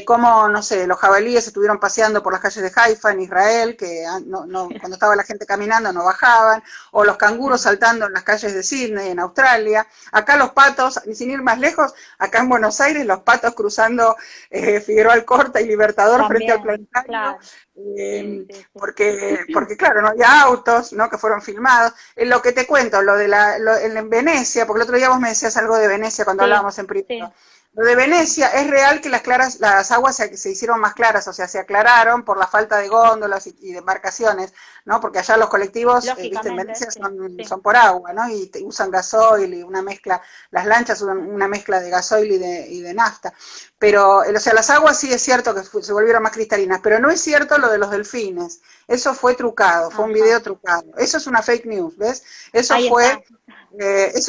cómo, no sé, los jabalíes estuvieron paseando por las calles de Haifa en Israel, que cuando estaba la gente caminando no bajaban, o los canguros saltando en las calles de Sydney, en Australia. Acá los patos, sin ir más lejos, acá en Buenos Aires, los patos cruzando Figueroa Alcorta y Libertador También, frente al planetario, claro. Sí. porque claro, no había autos, ¿no? Que fueron filmados. Lo que te cuento, en Venecia, porque el otro día vos me decías algo de Venecia cuando hablábamos en privado. Lo de Venecia, es real que las aguas se hicieron más claras, o sea, se aclararon por la falta de góndolas y de embarcaciones, ¿no? Porque allá los colectivos, viste, en Venecia son por agua, ¿no? Y usan gasoil y una mezcla, las lanchas usan una mezcla de gasoil y de nafta. Pero, o sea, las aguas sí es cierto que se volvieron más cristalinas, pero no es cierto lo de los delfines. Eso fue trucado, fue un video trucado. Eso es una fake news, ¿ves? Eso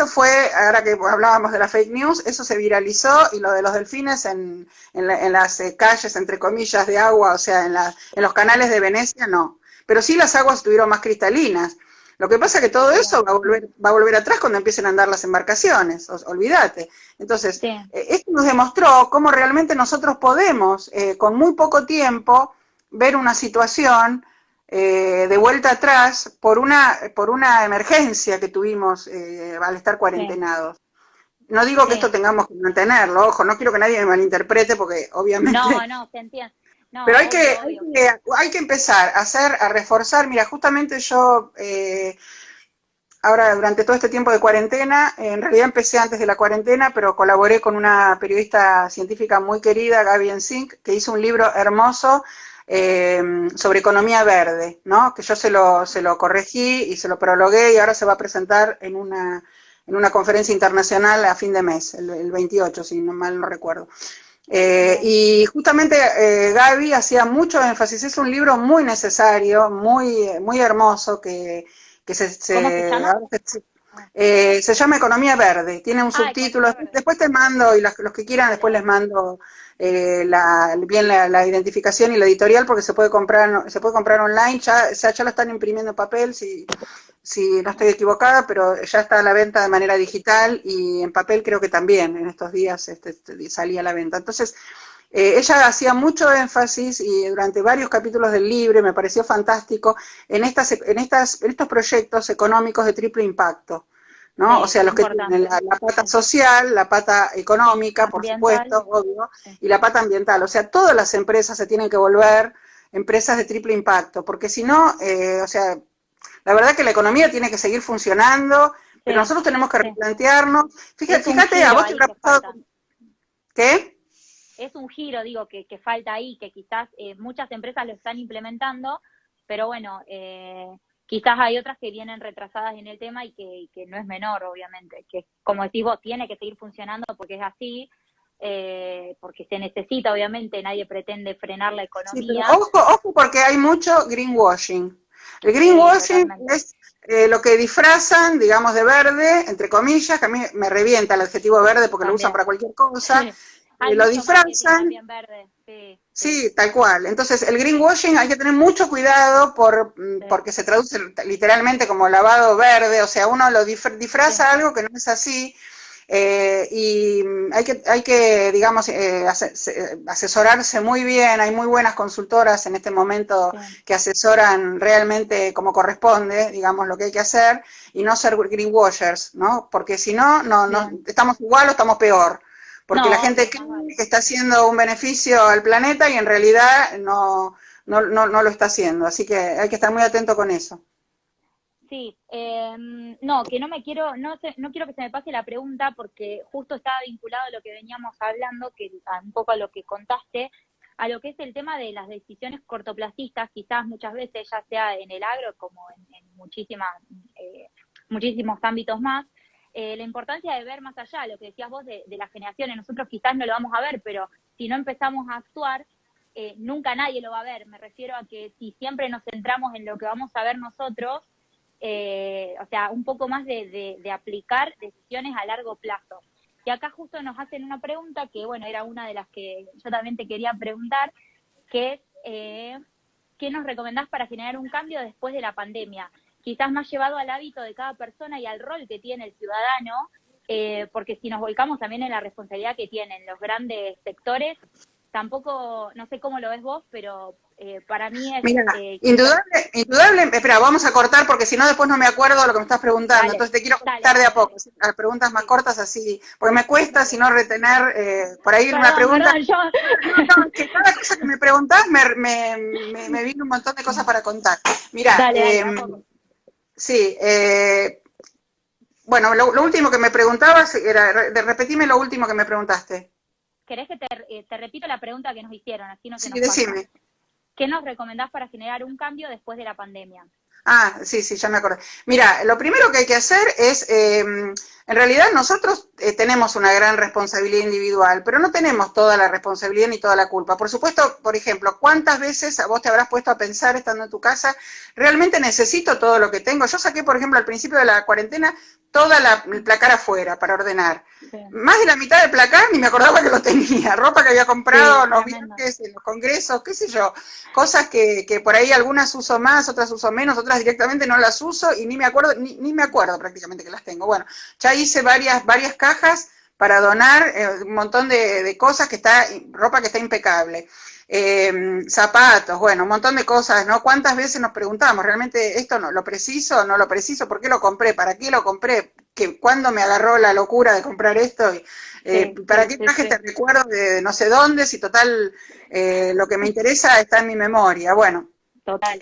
fue, ahora que hablábamos de la fake news, eso se viralizó y lo de los delfines en las calles, entre comillas, de agua, o sea, en los canales de Venecia, no. Pero sí las aguas estuvieron más cristalinas. Lo que pasa es que todo eso va a volver atrás cuando empiecen a andar las embarcaciones, olvídate. Entonces, esto nos demostró cómo realmente nosotros podemos, con muy poco tiempo, ver una situación de vuelta atrás por una emergencia que tuvimos al estar cuarentenados. No digo que esto tengamos que mantenerlo, ojo, no quiero que nadie me malinterprete porque obviamente... No, se entiende. No, pero obvio. hay que empezar a reforzar, mira, justamente yo... ahora, durante todo este tiempo de cuarentena, en realidad empecé antes de la cuarentena, pero colaboré con una periodista científica muy querida, Gaby Ensink, que hizo un libro hermoso sobre economía verde, ¿no? Que yo se lo corregí y se lo prologué y ahora se va a presentar en una conferencia internacional a fin de mes, el 28, si no mal no recuerdo. Y justamente Gaby hacía mucho énfasis, es un libro muy necesario, muy hermoso, que ¿Cómo se llama? Se llama Economía Verde, tiene un subtítulo, después te mando, y los que quieran después les mando la identificación y la editorial, porque se puede comprar online, ya lo están imprimiendo en papel, si no estoy equivocada, pero ya está a la venta de manera digital, y en papel creo que también, en estos días salía a la venta. Entonces, ella hacía mucho énfasis y durante varios capítulos del libro, me pareció fantástico, en estos proyectos económicos de triple impacto, ¿no? O sea, los que tienen la pata social, la pata económica, por supuesto, obvio, y la pata ambiental. O sea, todas las empresas se tienen que volver empresas de triple impacto, porque si no, o sea, la verdad que la economía tiene que seguir funcionando, pero nosotros tenemos que replantearnos. Fíjate, a vos te habrá pasado... ¿Qué? Es un giro, digo, que falta ahí, que quizás muchas empresas lo están implementando, pero bueno, quizás hay otras que vienen retrasadas en el tema y que no es menor, obviamente, que como decís vos, tiene que seguir funcionando porque es así, porque se necesita, obviamente, nadie pretende frenar la economía. Sí, pero ojo, porque hay mucho greenwashing. El greenwashing es lo que disfrazan, digamos, de verde, entre comillas, que a mí me revienta el adjetivo verde porque lo usan para cualquier cosa. Lo disfrazan. Verde. Sí, tal cual. Entonces, el greenwashing hay que tener mucho cuidado porque se traduce literalmente como lavado verde, o sea, uno lo disfraza algo que no es así, y hay que digamos, asesorarse muy bien. Hay muy buenas consultoras en este momento que asesoran realmente como corresponde, digamos, lo que hay que hacer, y no ser greenwashers, ¿no? Porque si no, estamos igual o estamos peor. Porque la gente cree que está haciendo un beneficio al planeta y en realidad no lo está haciendo. Así que hay que estar muy atento con eso. Sí, no, que no quiero que se me pase la pregunta porque justo estaba vinculado a lo que veníamos hablando, que un poco a lo que contaste, a lo que es el tema de las decisiones cortoplacistas, quizás muchas veces, ya sea en el agro como en muchísimos ámbitos más. La importancia de ver más allá, lo que decías vos de las generaciones, nosotros quizás no lo vamos a ver, pero si no empezamos a actuar, nunca nadie lo va a ver. Me refiero a que si siempre nos centramos en lo que vamos a ver nosotros, o sea, un poco más de aplicar decisiones a largo plazo. Y acá justo nos hacen una pregunta que, bueno, era una de las que yo también te quería preguntar, que es, ¿qué nos recomendás para generar un cambio después de la pandemia? Quizás más llevado al hábito de cada persona y al rol que tiene el ciudadano, porque si nos volcamos también en la responsabilidad que tienen los grandes sectores, tampoco, no sé cómo lo ves vos, pero para mí es... Mira, indudable, espera, vamos a cortar porque si no después no me acuerdo de lo que me estás preguntando, dale, entonces te quiero contestar de a poco, ¿sí? Las preguntas más cortas así, porque me cuesta si no retener, por ahí una pregunta... Perdón, yo... No, que cada cosa que me preguntás me vino un montón de cosas para contar. Mira, Dale, a poco. sí, bueno, lo último que me preguntabas, repetime lo último que me preguntaste. ¿Querés que te repito la pregunta que nos hicieron? Así no se Sí, nos decime. pasa. ¿Qué nos recomendás para generar un cambio después de la pandemia? Ah, sí, ya me acordé. Mira, lo primero que hay que hacer es, en realidad nosotros tenemos una gran responsabilidad individual, pero no tenemos toda la responsabilidad ni toda la culpa. Por supuesto, por ejemplo, ¿cuántas veces a vos te habrás puesto a pensar estando en tu casa, realmente necesito todo lo que tengo? Yo saqué, por ejemplo, al principio de la cuarentena, toda el placar afuera para ordenar. Sí. Más de la mitad del placar ni me acordaba que lo tenía, ropa que había comprado, Sí, los tremendo. viajes, en los congresos, qué sé yo, cosas que por ahí algunas uso más, otras uso menos, otras directamente no las uso y ni me acuerdo, ni me acuerdo prácticamente que las tengo. Bueno, ya hice varias cajas para donar un montón de cosas ropa que está impecable. Zapatos, bueno, un montón de cosas, ¿no? ¿Cuántas veces nos preguntamos, realmente esto no lo preciso o no lo preciso? ¿Por qué lo compré? ¿Para qué lo compré? ¿Cuándo me agarró la locura de comprar esto? ¿Para qué traje este recuerdo de no sé dónde? Si total, lo que me interesa está en mi memoria. Bueno, Total.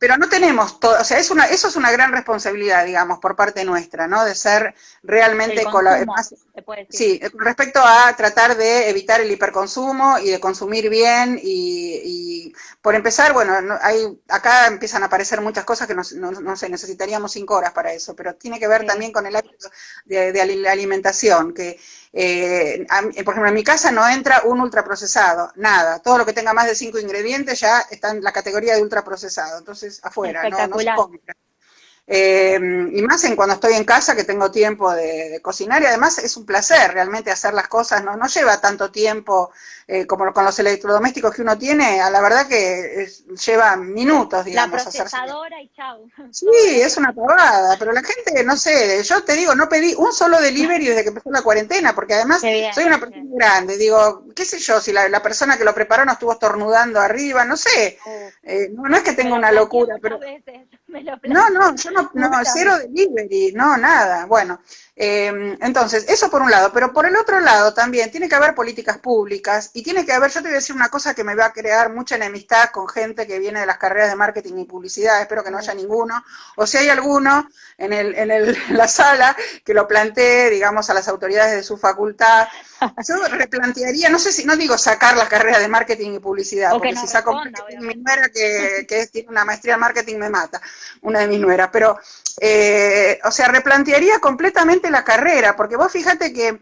pero no tenemos todo, o sea, eso es una gran responsabilidad, digamos, por parte nuestra, ¿no? De ser realmente Consumo, se puede decir. sí, con respecto a tratar de evitar el hiperconsumo y de consumir bien y por empezar, bueno, acá empiezan a aparecer muchas cosas que no sé, necesitaríamos 5 horas para eso, pero tiene que ver también con el hábito de la alimentación, que por ejemplo, en mi casa no entra un ultraprocesado, nada, todo lo que tenga más de 5 ingredientes ya está en la categoría de ultraprocesado, entonces afuera, no se compra. Y más cuando estoy en casa, que tengo tiempo de cocinar, y además es un placer realmente hacer las cosas, no lleva tanto tiempo como con los electrodomésticos que uno tiene, a la verdad que lleva minutos, digamos. La procesadora y chau. Sí, es una pavada, pero la gente, no sé, yo te digo, no pedí un solo delivery desde que empezó la cuarentena, porque además soy una persona grande, digo, qué sé yo, si la persona que lo preparó no estuvo estornudando arriba, no sé, no es que tenga una locura, pero... No, yo no, cero delivery, no, nada, bueno, entonces, eso por un lado, pero por el otro lado también tiene que haber políticas públicas y tiene que haber, yo te voy a decir una cosa que me va a crear mucha enemistad con gente que viene de las carreras de marketing y publicidad, espero que no haya ninguno, o si hay alguno en la sala que lo plantee, digamos, a las autoridades de su facultad, yo replantearía, no digo sacar la carrera de marketing y publicidad, porque si saco marketing, mi nuera que tiene una maestría en marketing me mata, una de mis nueras, pero, o sea, replantearía completamente la carrera, porque vos fíjate que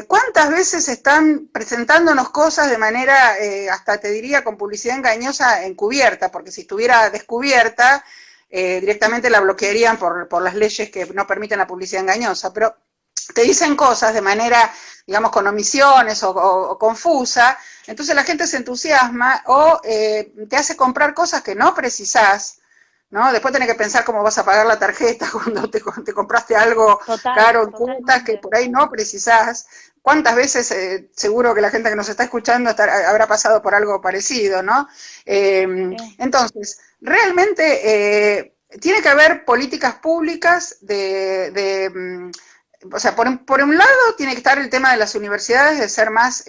¿cuántas veces están presentándonos cosas de manera, hasta te diría, con publicidad engañosa encubierta? Porque si estuviera descubierta, directamente la bloquearían por las leyes que no permiten la publicidad engañosa, pero te dicen cosas de manera, digamos, con omisiones o confusa, entonces la gente se entusiasma o te hace comprar cosas que no precisás, ¿no? Después tenés que pensar cómo vas a pagar la tarjeta cuando te compraste algo caro en cuotas que por ahí no precisás. ¿Cuántas veces, seguro que la gente que nos está escuchando habrá pasado por algo parecido, ¿no? Entonces, realmente tiene que haber políticas públicas o sea, por un lado tiene que estar el tema de las universidades de ser más...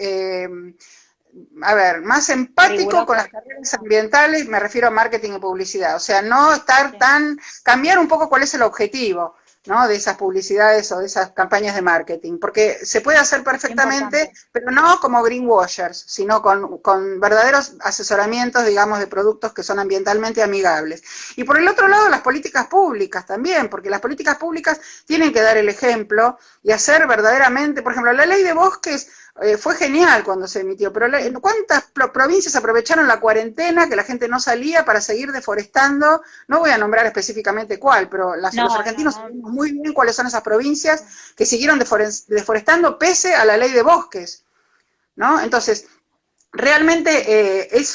más empático con las carreras ambientales, me refiero a marketing y publicidad, o sea, no estar cambiar un poco cuál es el objetivo, ¿no? De esas publicidades o de esas campañas de marketing, porque se puede hacer perfectamente, pero no como greenwashers, sino con verdaderos asesoramientos, digamos, de productos que son ambientalmente amigables. Y por el otro lado, las políticas públicas también, porque las políticas públicas tienen que dar el ejemplo y hacer verdaderamente, por ejemplo, la ley de bosques. fue genial cuando se emitió, pero ¿cuántas provincias aprovecharon la cuarentena, que la gente no salía, para seguir deforestando? No voy a nombrar específicamente cuál, pero los argentinos sabemos muy bien cuáles son esas provincias que siguieron deforestando pese a la ley de bosques, ¿no? Entonces, realmente es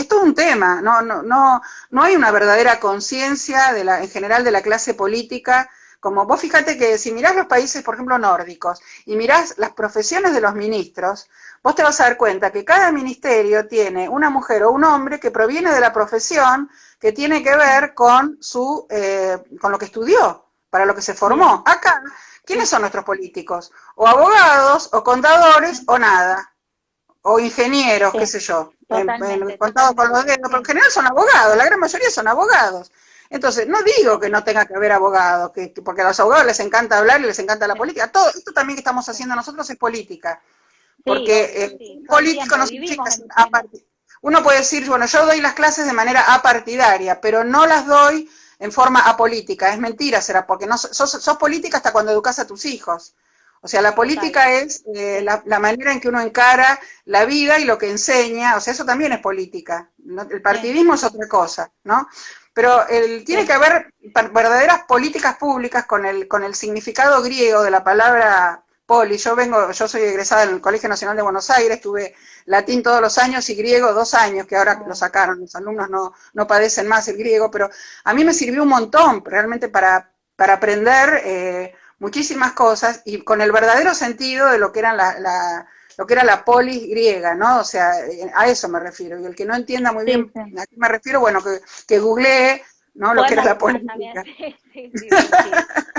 todo un tema, no hay una verdadera conciencia en general de la clase política. Como vos fíjate que si mirás los países, por ejemplo, nórdicos, y mirás las profesiones de los ministros, vos te vas a dar cuenta que cada ministerio tiene una mujer o un hombre que proviene de la profesión que tiene que ver con con lo que estudió, para lo que se formó. Acá, ¿quiénes son nuestros políticos? O abogados, o contadores, o nada. O ingenieros, qué sé yo. Contado con los dedos, pero en general son abogados, la gran mayoría son abogados. Entonces, no digo que no tenga que haber abogados, porque a los abogados les encanta hablar y les encanta la política. Todo esto también que estamos haciendo nosotros es política. Porque político no significa uno puede decir, bueno, yo doy las clases de manera apartidaria, pero no las doy en forma apolítica. Es mentira, será, porque no sos política hasta cuando educas a tus hijos. O sea, la política es la manera en que uno encara la vida y lo que enseña. O sea, eso también es política. El partidismo es otra cosa, ¿no? Pero tiene que haber verdaderas políticas públicas con el significado griego de la palabra polis. Yo soy egresada del Colegio Nacional de Buenos Aires, tuve latín todos los años y griego 2 años, que ahora lo sacaron, los alumnos no padecen más el griego, pero a mí me sirvió un montón realmente para aprender muchísimas cosas y con el verdadero sentido de lo que eran lo que era la polis griega, ¿no? O sea, a eso me refiero. Y el que no entienda muy bien a qué me refiero, bueno, que googlee, ¿no? Lo que era la polis griega. Sí.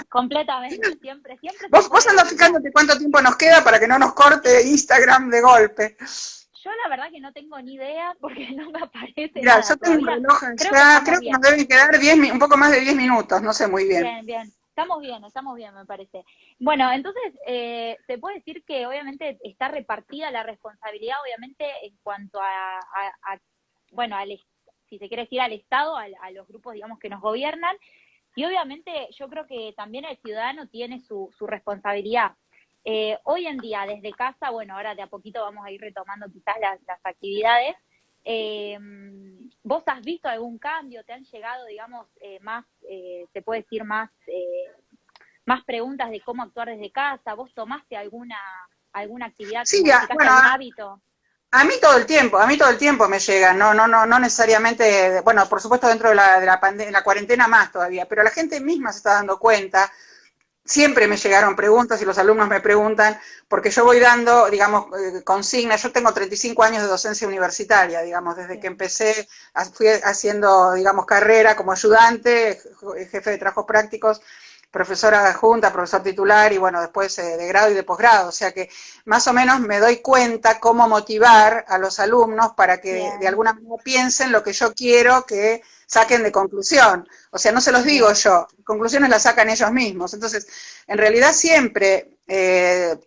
Completamente, siempre. Vos andás fijándote cuánto tiempo nos queda para que no nos corte Instagram de golpe. Yo la verdad que no tengo ni idea porque no me aparece. Mirá, yo tengo un reloj ya, creo que nos deben quedar un poco más de 10 minutos, no sé muy bien. Bien. Estamos bien, me parece. Bueno, entonces, se puede decir que obviamente está repartida la responsabilidad, obviamente, en cuanto bueno, si se quiere decir al Estado, a los grupos, digamos, que nos gobiernan, y obviamente yo creo que también el ciudadano tiene su responsabilidad. Hoy en día, desde casa, bueno, ahora de a poquito vamos a ir retomando quizás las actividades. ¿Vos has visto algún cambio? ¿Te han llegado, digamos, más, se puede decir, más preguntas de cómo actuar desde casa? ¿Vos tomaste alguna actividad? Sí, bueno, algún hábito? A mí todo el tiempo me llegan, no necesariamente, bueno, por supuesto dentro de la cuarentena más todavía, pero la gente misma se está dando cuenta. Siempre me llegaron preguntas y los alumnos me preguntan, porque yo voy dando, digamos, consignas. Yo tengo 35 años de docencia universitaria, digamos, desde que empecé, fui haciendo, digamos, carrera como ayudante, jefe de trabajos prácticos, profesora adjunta, profesor titular y bueno, después de grado y de posgrado. O sea que más o menos me doy cuenta cómo motivar a los alumnos para que de alguna manera piensen lo que yo quiero que saquen de conclusión. O sea, no se los digo yo, conclusiones las sacan ellos mismos. Entonces, en realidad siempre,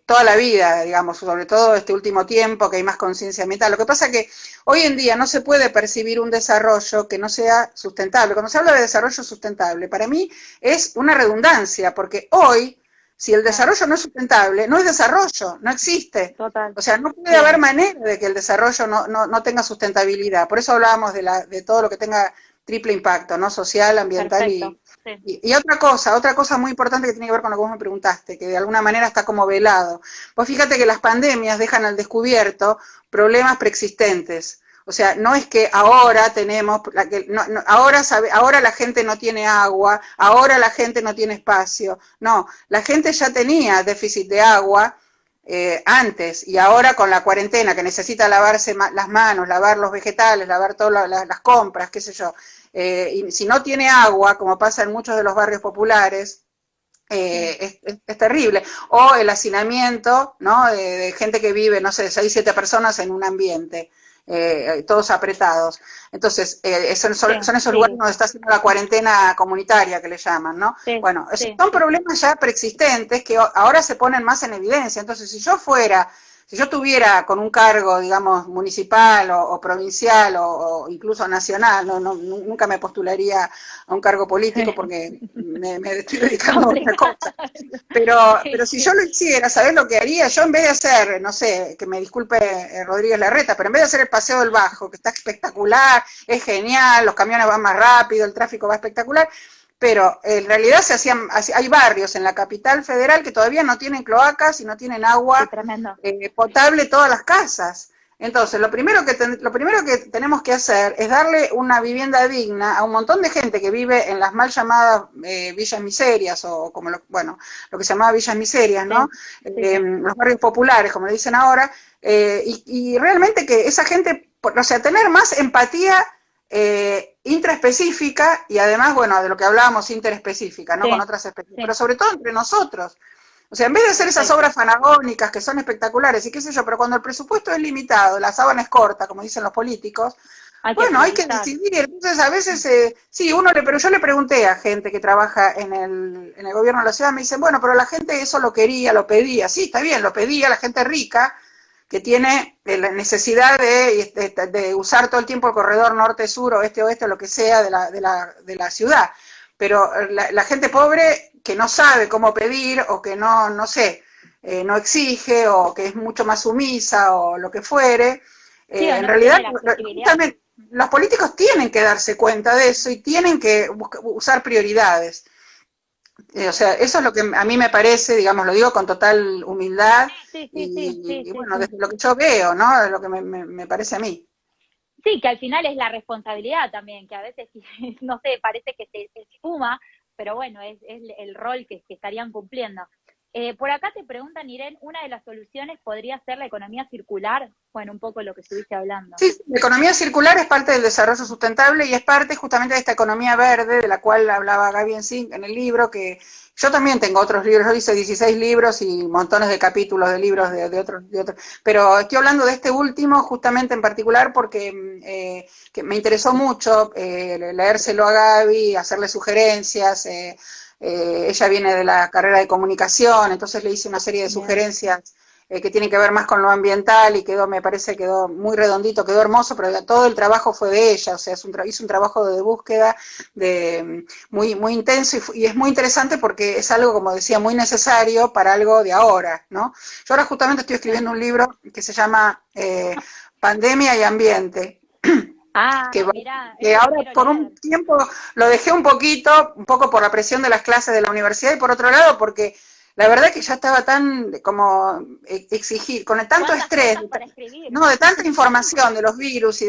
toda la vida, digamos, sobre todo este último tiempo que hay más conciencia ambiental. Lo que pasa es que hoy en día no se puede percibir un desarrollo que no sea sustentable. Cuando se habla de desarrollo sustentable, para mí es una redundancia, porque hoy, si el desarrollo no es sustentable, no es desarrollo, no existe. Total. O sea, no puede haber manera de que el desarrollo no tenga sustentabilidad. Por eso hablábamos de todo lo que tenga triple impacto, ¿no? Social, ambiental y otra cosa muy importante que tiene que ver con lo que vos me preguntaste, que de alguna manera está como velado. Vos fíjate que las pandemias dejan al descubierto problemas preexistentes. O sea, no es que ahora tenemos, ahora la gente no tiene agua, ahora la gente no tiene espacio. No, la gente ya tenía déficit de agua antes, y ahora con la cuarentena, que necesita lavarse las manos, lavar los vegetales, lavar todas las compras, qué sé yo. Y si no tiene agua, como pasa en muchos de los barrios populares, es terrible. O el hacinamiento, ¿no? De gente que vive, no sé, 6, 7 personas en un ambiente, todos apretados. Entonces, son esos lugares donde está haciendo la cuarentena comunitaria, que le llaman, ¿no? Bueno, son problemas ya preexistentes que ahora se ponen más en evidencia. Entonces, si yo fuera Si yo tuviera con un cargo, digamos, municipal o provincial o incluso nacional, nunca me postularía a un cargo político porque me estoy dedicando a otra cosa. Pero si yo lo hiciera, ¿sabés lo que haría? Yo en vez de hacer, no sé, que me disculpe Rodríguez Larreta, pero en vez de hacer el Paseo del Bajo, que está espectacular, es genial, los camiones van más rápido, el tráfico va espectacular, pero en realidad hay barrios en la capital federal que todavía no tienen cloacas y no tienen agua potable todas las casas. Entonces, lo primero que tenemos que hacer es darle una vivienda digna a un montón de gente que vive en las mal llamadas villas miserias, o como lo que se llamaba villas miserias, ¿no? Sí, sí. Los barrios populares, como le dicen ahora, y realmente que esa gente, o sea, tener más empatía intraespecífica y además, bueno, de lo que hablábamos, interespecífica, ¿no? Sí, con otras especies, sí. Pero sobre todo entre nosotros. O sea, en vez de hacer esas obras fanagónicas que son espectaculares y qué sé yo, pero cuando el presupuesto es limitado, la sábana es corta, como dicen los políticos, hay que decidir. Entonces, a veces, sí, pero yo le pregunté a gente que trabaja en el gobierno de la ciudad, me dicen, bueno, pero la gente eso lo quería, lo pedía. Sí, está bien, lo pedía la gente rica, que tiene la necesidad de usar todo el tiempo el corredor norte-sur, oeste-oeste, lo que sea de la ciudad. Pero la gente pobre que no sabe cómo pedir o que no sé, no exige o que es mucho más sumisa o lo que fuere, en realidad justamente, los políticos tienen que darse cuenta de eso y tienen que usar prioridades. O sea, eso es lo que a mí me parece, digamos, lo digo con total humildad y bueno, desde lo que yo veo, ¿no? Es lo que me parece a mí. Sí, que al final es la responsabilidad también, que a veces, no sé, parece que se esfuma, pero bueno, es el rol que estarían cumpliendo. Por acá te preguntan, Irene, ¿una de las soluciones podría ser la economía circular? Bueno, un poco lo que estuviste hablando. Sí, la economía circular es parte del desarrollo sustentable y es parte justamente de esta economía verde de la cual hablaba Gaby en el libro, que yo también tengo otros libros, yo hice 16 libros y montones de capítulos de libros de otros, pero estoy hablando de este último justamente en particular porque que me interesó mucho leérselo a Gaby, hacerle sugerencias. Ella viene de la carrera de comunicación, entonces le hice una serie de sugerencias que tienen que ver más con lo ambiental y me parece quedó muy redondito, quedó hermoso, pero todo el trabajo fue de ella, o sea, hizo un trabajo de búsqueda muy, muy intenso y es muy interesante porque es algo, como decía, muy necesario para algo de ahora, ¿no? Yo ahora justamente estoy escribiendo un libro que se llama Pandemia y Ambiente. Que ahora por un tiempo lo dejé un poco por la presión de las clases de la universidad y por otro lado porque la verdad que ya estaba tan como exigir, con tanto estrés, de tanta información de los virus y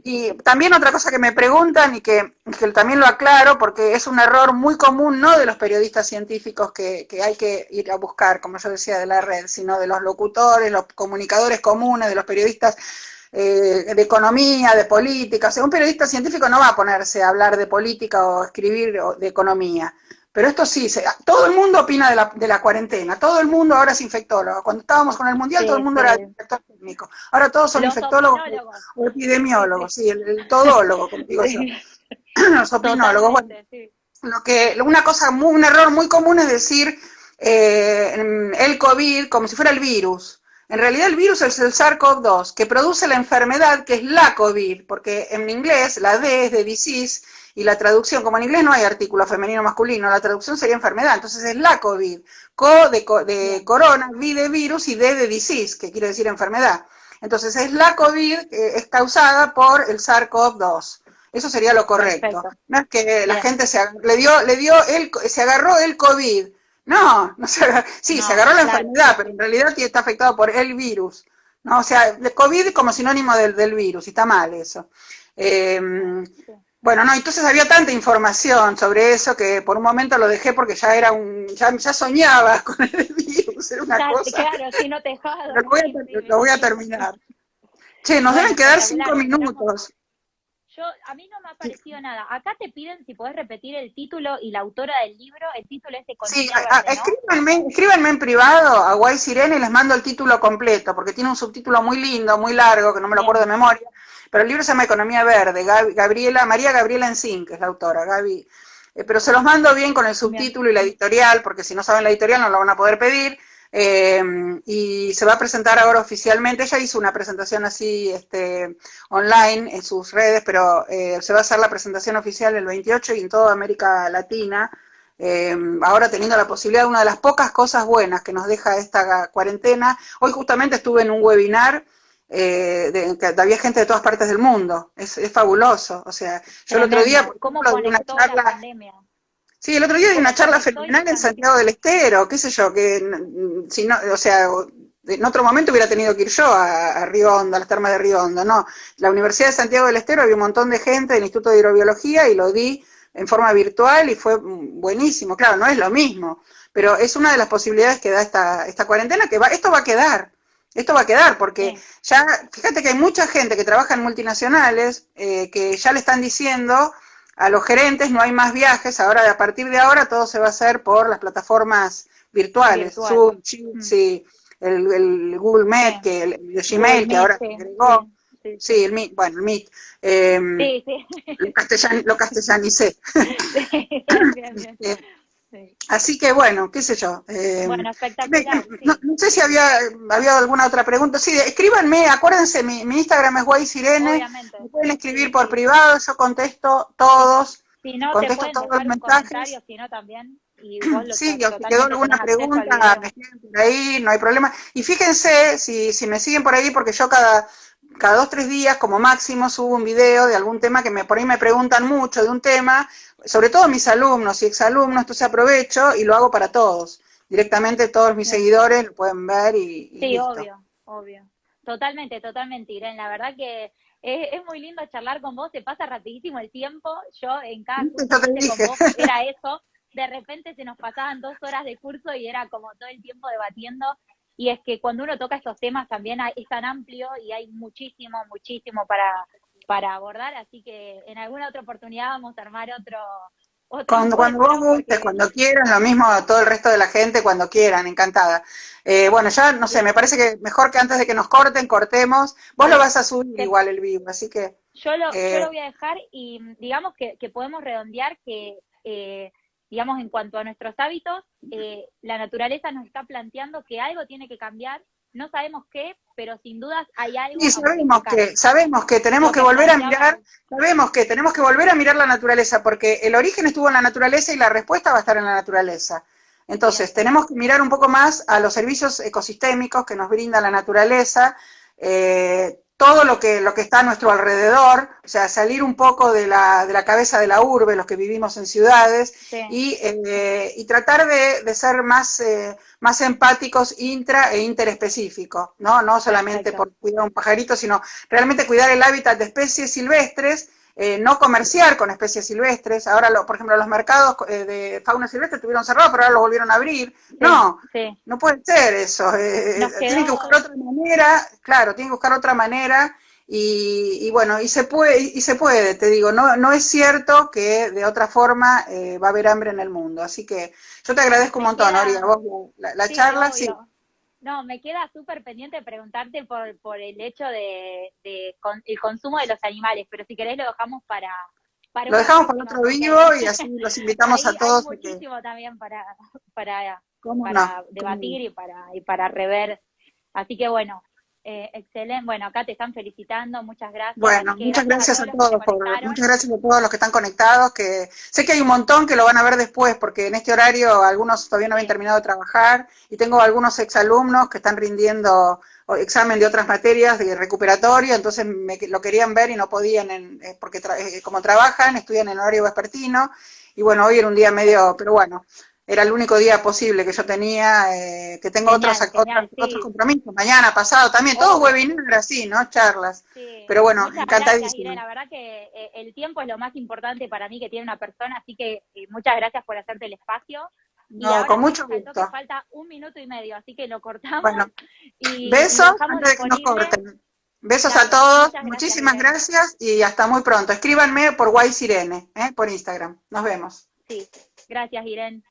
y también otra cosa que me preguntan y que también lo aclaro porque es un error muy común no de los periodistas científicos que hay que ir a buscar, como yo decía, de la red, sino de los locutores, los comunicadores comunes, de los periodistas de economía, de política. O sea, un periodista científico no va a ponerse a hablar de política o escribir de economía. Pero esto sí, todo el mundo opina de la cuarentena, todo el mundo ahora es infectólogo. Cuando estábamos con el mundial todo el mundo era infector técnico. Ahora todos son infectólogos o epidemiólogos, sí, el todólogo, como digo yo. Los opinólogos. Bueno, un error muy común es decir el COVID como si fuera el virus. En realidad el virus es el SARS-CoV-2, que produce la enfermedad que es la COVID, porque en inglés la D es de disease, y la traducción, como en inglés no hay artículo femenino o masculino, la traducción sería enfermedad, entonces es la COVID. Co de corona, V de virus y D de disease, que quiere decir enfermedad. Entonces es la COVID, es causada por el SARS-CoV-2. Eso sería lo correcto. Perfecto. No es que la gente se agarró el COVID. No se agarró la enfermedad, pero en realidad está afectado por el virus, ¿no? O sea, el COVID como sinónimo del virus, y está mal eso. Bueno, entonces había tanta información sobre eso que por un momento lo dejé porque ya era ya soñaba con el virus, era una cosa. Claro, si no te dejaba. Lo voy a terminar. Che, nos deben quedar 5 minutos. A mí no me ha parecido nada. Acá te piden si podés repetir el título y la autora del libro. El título es Economía Verde, ¿no? Escríbanme en privado a Guay Sirene y les mando el título completo, porque tiene un subtítulo muy lindo, muy largo, que no me lo acuerdo de memoria, pero el libro se llama Economía Verde, María Gabriela Encín, que es la autora, Gaby. Pero se los mando bien con el subtítulo y la editorial, porque si no saben la editorial no lo van a poder pedir. y se va a presentar ahora oficialmente. Ella hizo una presentación así online en sus redes, pero se va a hacer la presentación oficial el 28 y en toda América Latina. Ahora teniendo la posibilidad, una de las pocas cosas buenas que nos deja esta cuarentena. Hoy justamente estuve en un webinar que había gente de todas partes del mundo. Es fabuloso. O sea, yo el otro día, por ¿Cómo ejemplo, di una conectó la charla. pandemia? Sí, el otro día di una ¿Cómo charla conectó fenomenal esta en Santiago del Estero, qué sé yo, que si no, o sea, en otro momento hubiera tenido que ir yo a Río Hondo, a las termas de Río Hondo, no. La Universidad de Santiago del Estero había un montón de gente del Instituto de Hidrobiología y lo di en forma virtual y fue buenísimo. Claro, no es lo mismo, pero es una de las posibilidades que da esta cuarentena, que esto va a quedar. Esto va a quedar, porque Sí. ya, fíjate que hay mucha gente que trabaja en multinacionales que ya le están diciendo a los gerentes no hay más viajes, ahora a partir de ahora todo se va a hacer por las plataformas virtuales, Virtual. Zoom, Jitsi, el Google Meet, Sí. que el Gmail, Google que Meet, ahora se sí, agregó, sí, sí, sí, el Meet, bueno, el Meet, sí, sí. lo castellanicé. Sí, bien, bien, bien. Sí. Así que bueno, qué sé yo. Bueno, espectacular, sí. No sé si había alguna otra pregunta. Sí, escríbanme, acuérdense, mi Instagram es guaysirene, Obviamente. me pueden escribir Sí, por sí. privado, yo contesto Si, todos, si no, te contesto pueden todos los dejar un mensajes. comentario, si no también, y vos Sí, o si quedó totalmente alguna tenés acceso al pregunta, me video. escriben por ahí, no hay problema. Y fíjense, si me siguen por ahí, porque yo cada 2 o 3 días, como máximo, subo un video de algún tema que por ahí me preguntan mucho de un tema, sobre todo mis alumnos y exalumnos, entonces aprovecho y lo hago para todos. Directamente todos mis Bien. seguidores lo pueden ver y Sí, listo. obvio, obvio. Totalmente, totalmente, Irene. La verdad que es muy lindo charlar con vos, se pasa rapidísimo el tiempo. Yo en cada ¿Viste? curso Yo que te hice con dije. vos era eso. De repente se nos pasaban 2 horas de curso y era como todo el tiempo debatiendo. Y es que cuando uno toca estos temas también es tan amplio y hay muchísimo, muchísimo para abordar. Así que en alguna otra oportunidad vamos a armar otro Cuando vos encuentro gustes, porque cuando quieras, lo mismo a todo el resto de la gente, cuando quieran, encantada. Bueno, ya no sé, me bien. parece que mejor que antes de que nos corten, cortemos. Vos lo Sí. vas a subir igual el vivo, así que Yo lo voy a dejar y digamos que podemos redondear que, digamos, en cuanto a nuestros hábitos, la naturaleza nos está planteando que algo tiene que cambiar, no sabemos qué, pero sin dudas hay algo sí, a modificar. sabemos que tenemos Lo que que volver a planteaba, mirar, sabemos que tenemos que volver a mirar la naturaleza, porque el origen estuvo en la naturaleza y la respuesta va a estar en la naturaleza. Entonces, bien, tenemos que mirar un poco más a los servicios ecosistémicos que nos brinda la naturaleza, todo lo que está a nuestro alrededor, o sea, salir un poco de la cabeza de la urbe, los que vivimos en ciudades, sí, y tratar de ser más empáticos intra e interespecíficos, ¿no? No solamente perfecto. por cuidar un pajarito, sino realmente cuidar el hábitat de especies silvestres, no comerciar con especies silvestres. Ahora, por ejemplo, los mercados de fauna silvestre estuvieron cerrados, pero ahora los volvieron a abrir. Sí, No, sí. no puede ser eso. Nos Tienen que quedó, buscar otra manera, claro, tienen que buscar otra manera. Y bueno, y se puede, te digo, no es cierto que de otra forma va a haber hambre en el mundo. Así que yo te agradezco un me montón, Ori, a queda, vos la sí, charla, sí. obvio. No, me queda súper pendiente preguntarte por el hecho el consumo de los animales, pero si querés lo dejamos para Lo una dejamos para próxima, otro porque vivo y así los invitamos a hay todos a que, muchísimo también para, ¿cómo no? para debatir y para rever. Así que bueno, excelente. Bueno, acá te están felicitando, muchas gracias. Bueno, Así que muchas gracias a gracias todos a los que se todos, conectaron. muchas gracias a todos los que están conectados, que sé que hay un montón que lo van a ver después, porque en este horario algunos todavía no habían Sí, terminado de trabajar, y tengo algunos exalumnos que están rindiendo examen de otras materias de recuperatorio, entonces lo querían ver y no podían, porque como trabajan, estudian en horario vespertino, y bueno, hoy era un día medio, pero bueno, era el único día posible que yo tenía, que tengo genial, genial, otros sí, compromisos, mañana, pasado también, todos obvio. webinar así, ¿no? Charlas. Sí, Pero bueno, muchas gracias, Irene. encantadísimo. La verdad que el tiempo es lo más importante para mí que tiene una persona, así que muchas gracias por hacerte el espacio. Y No, con ahora sí mucho nos saltó que gusto. falta 1 minuto y medio, así que lo cortamos Bueno, y lo besos dejamos antes de que nos disponible. corten. Besos a Dale, todos, muchas gracias, muchísimas Irene. gracias y hasta muy pronto. Escríbanme por Guaysirene, por Instagram. Nos vemos. Sí, gracias, Irene.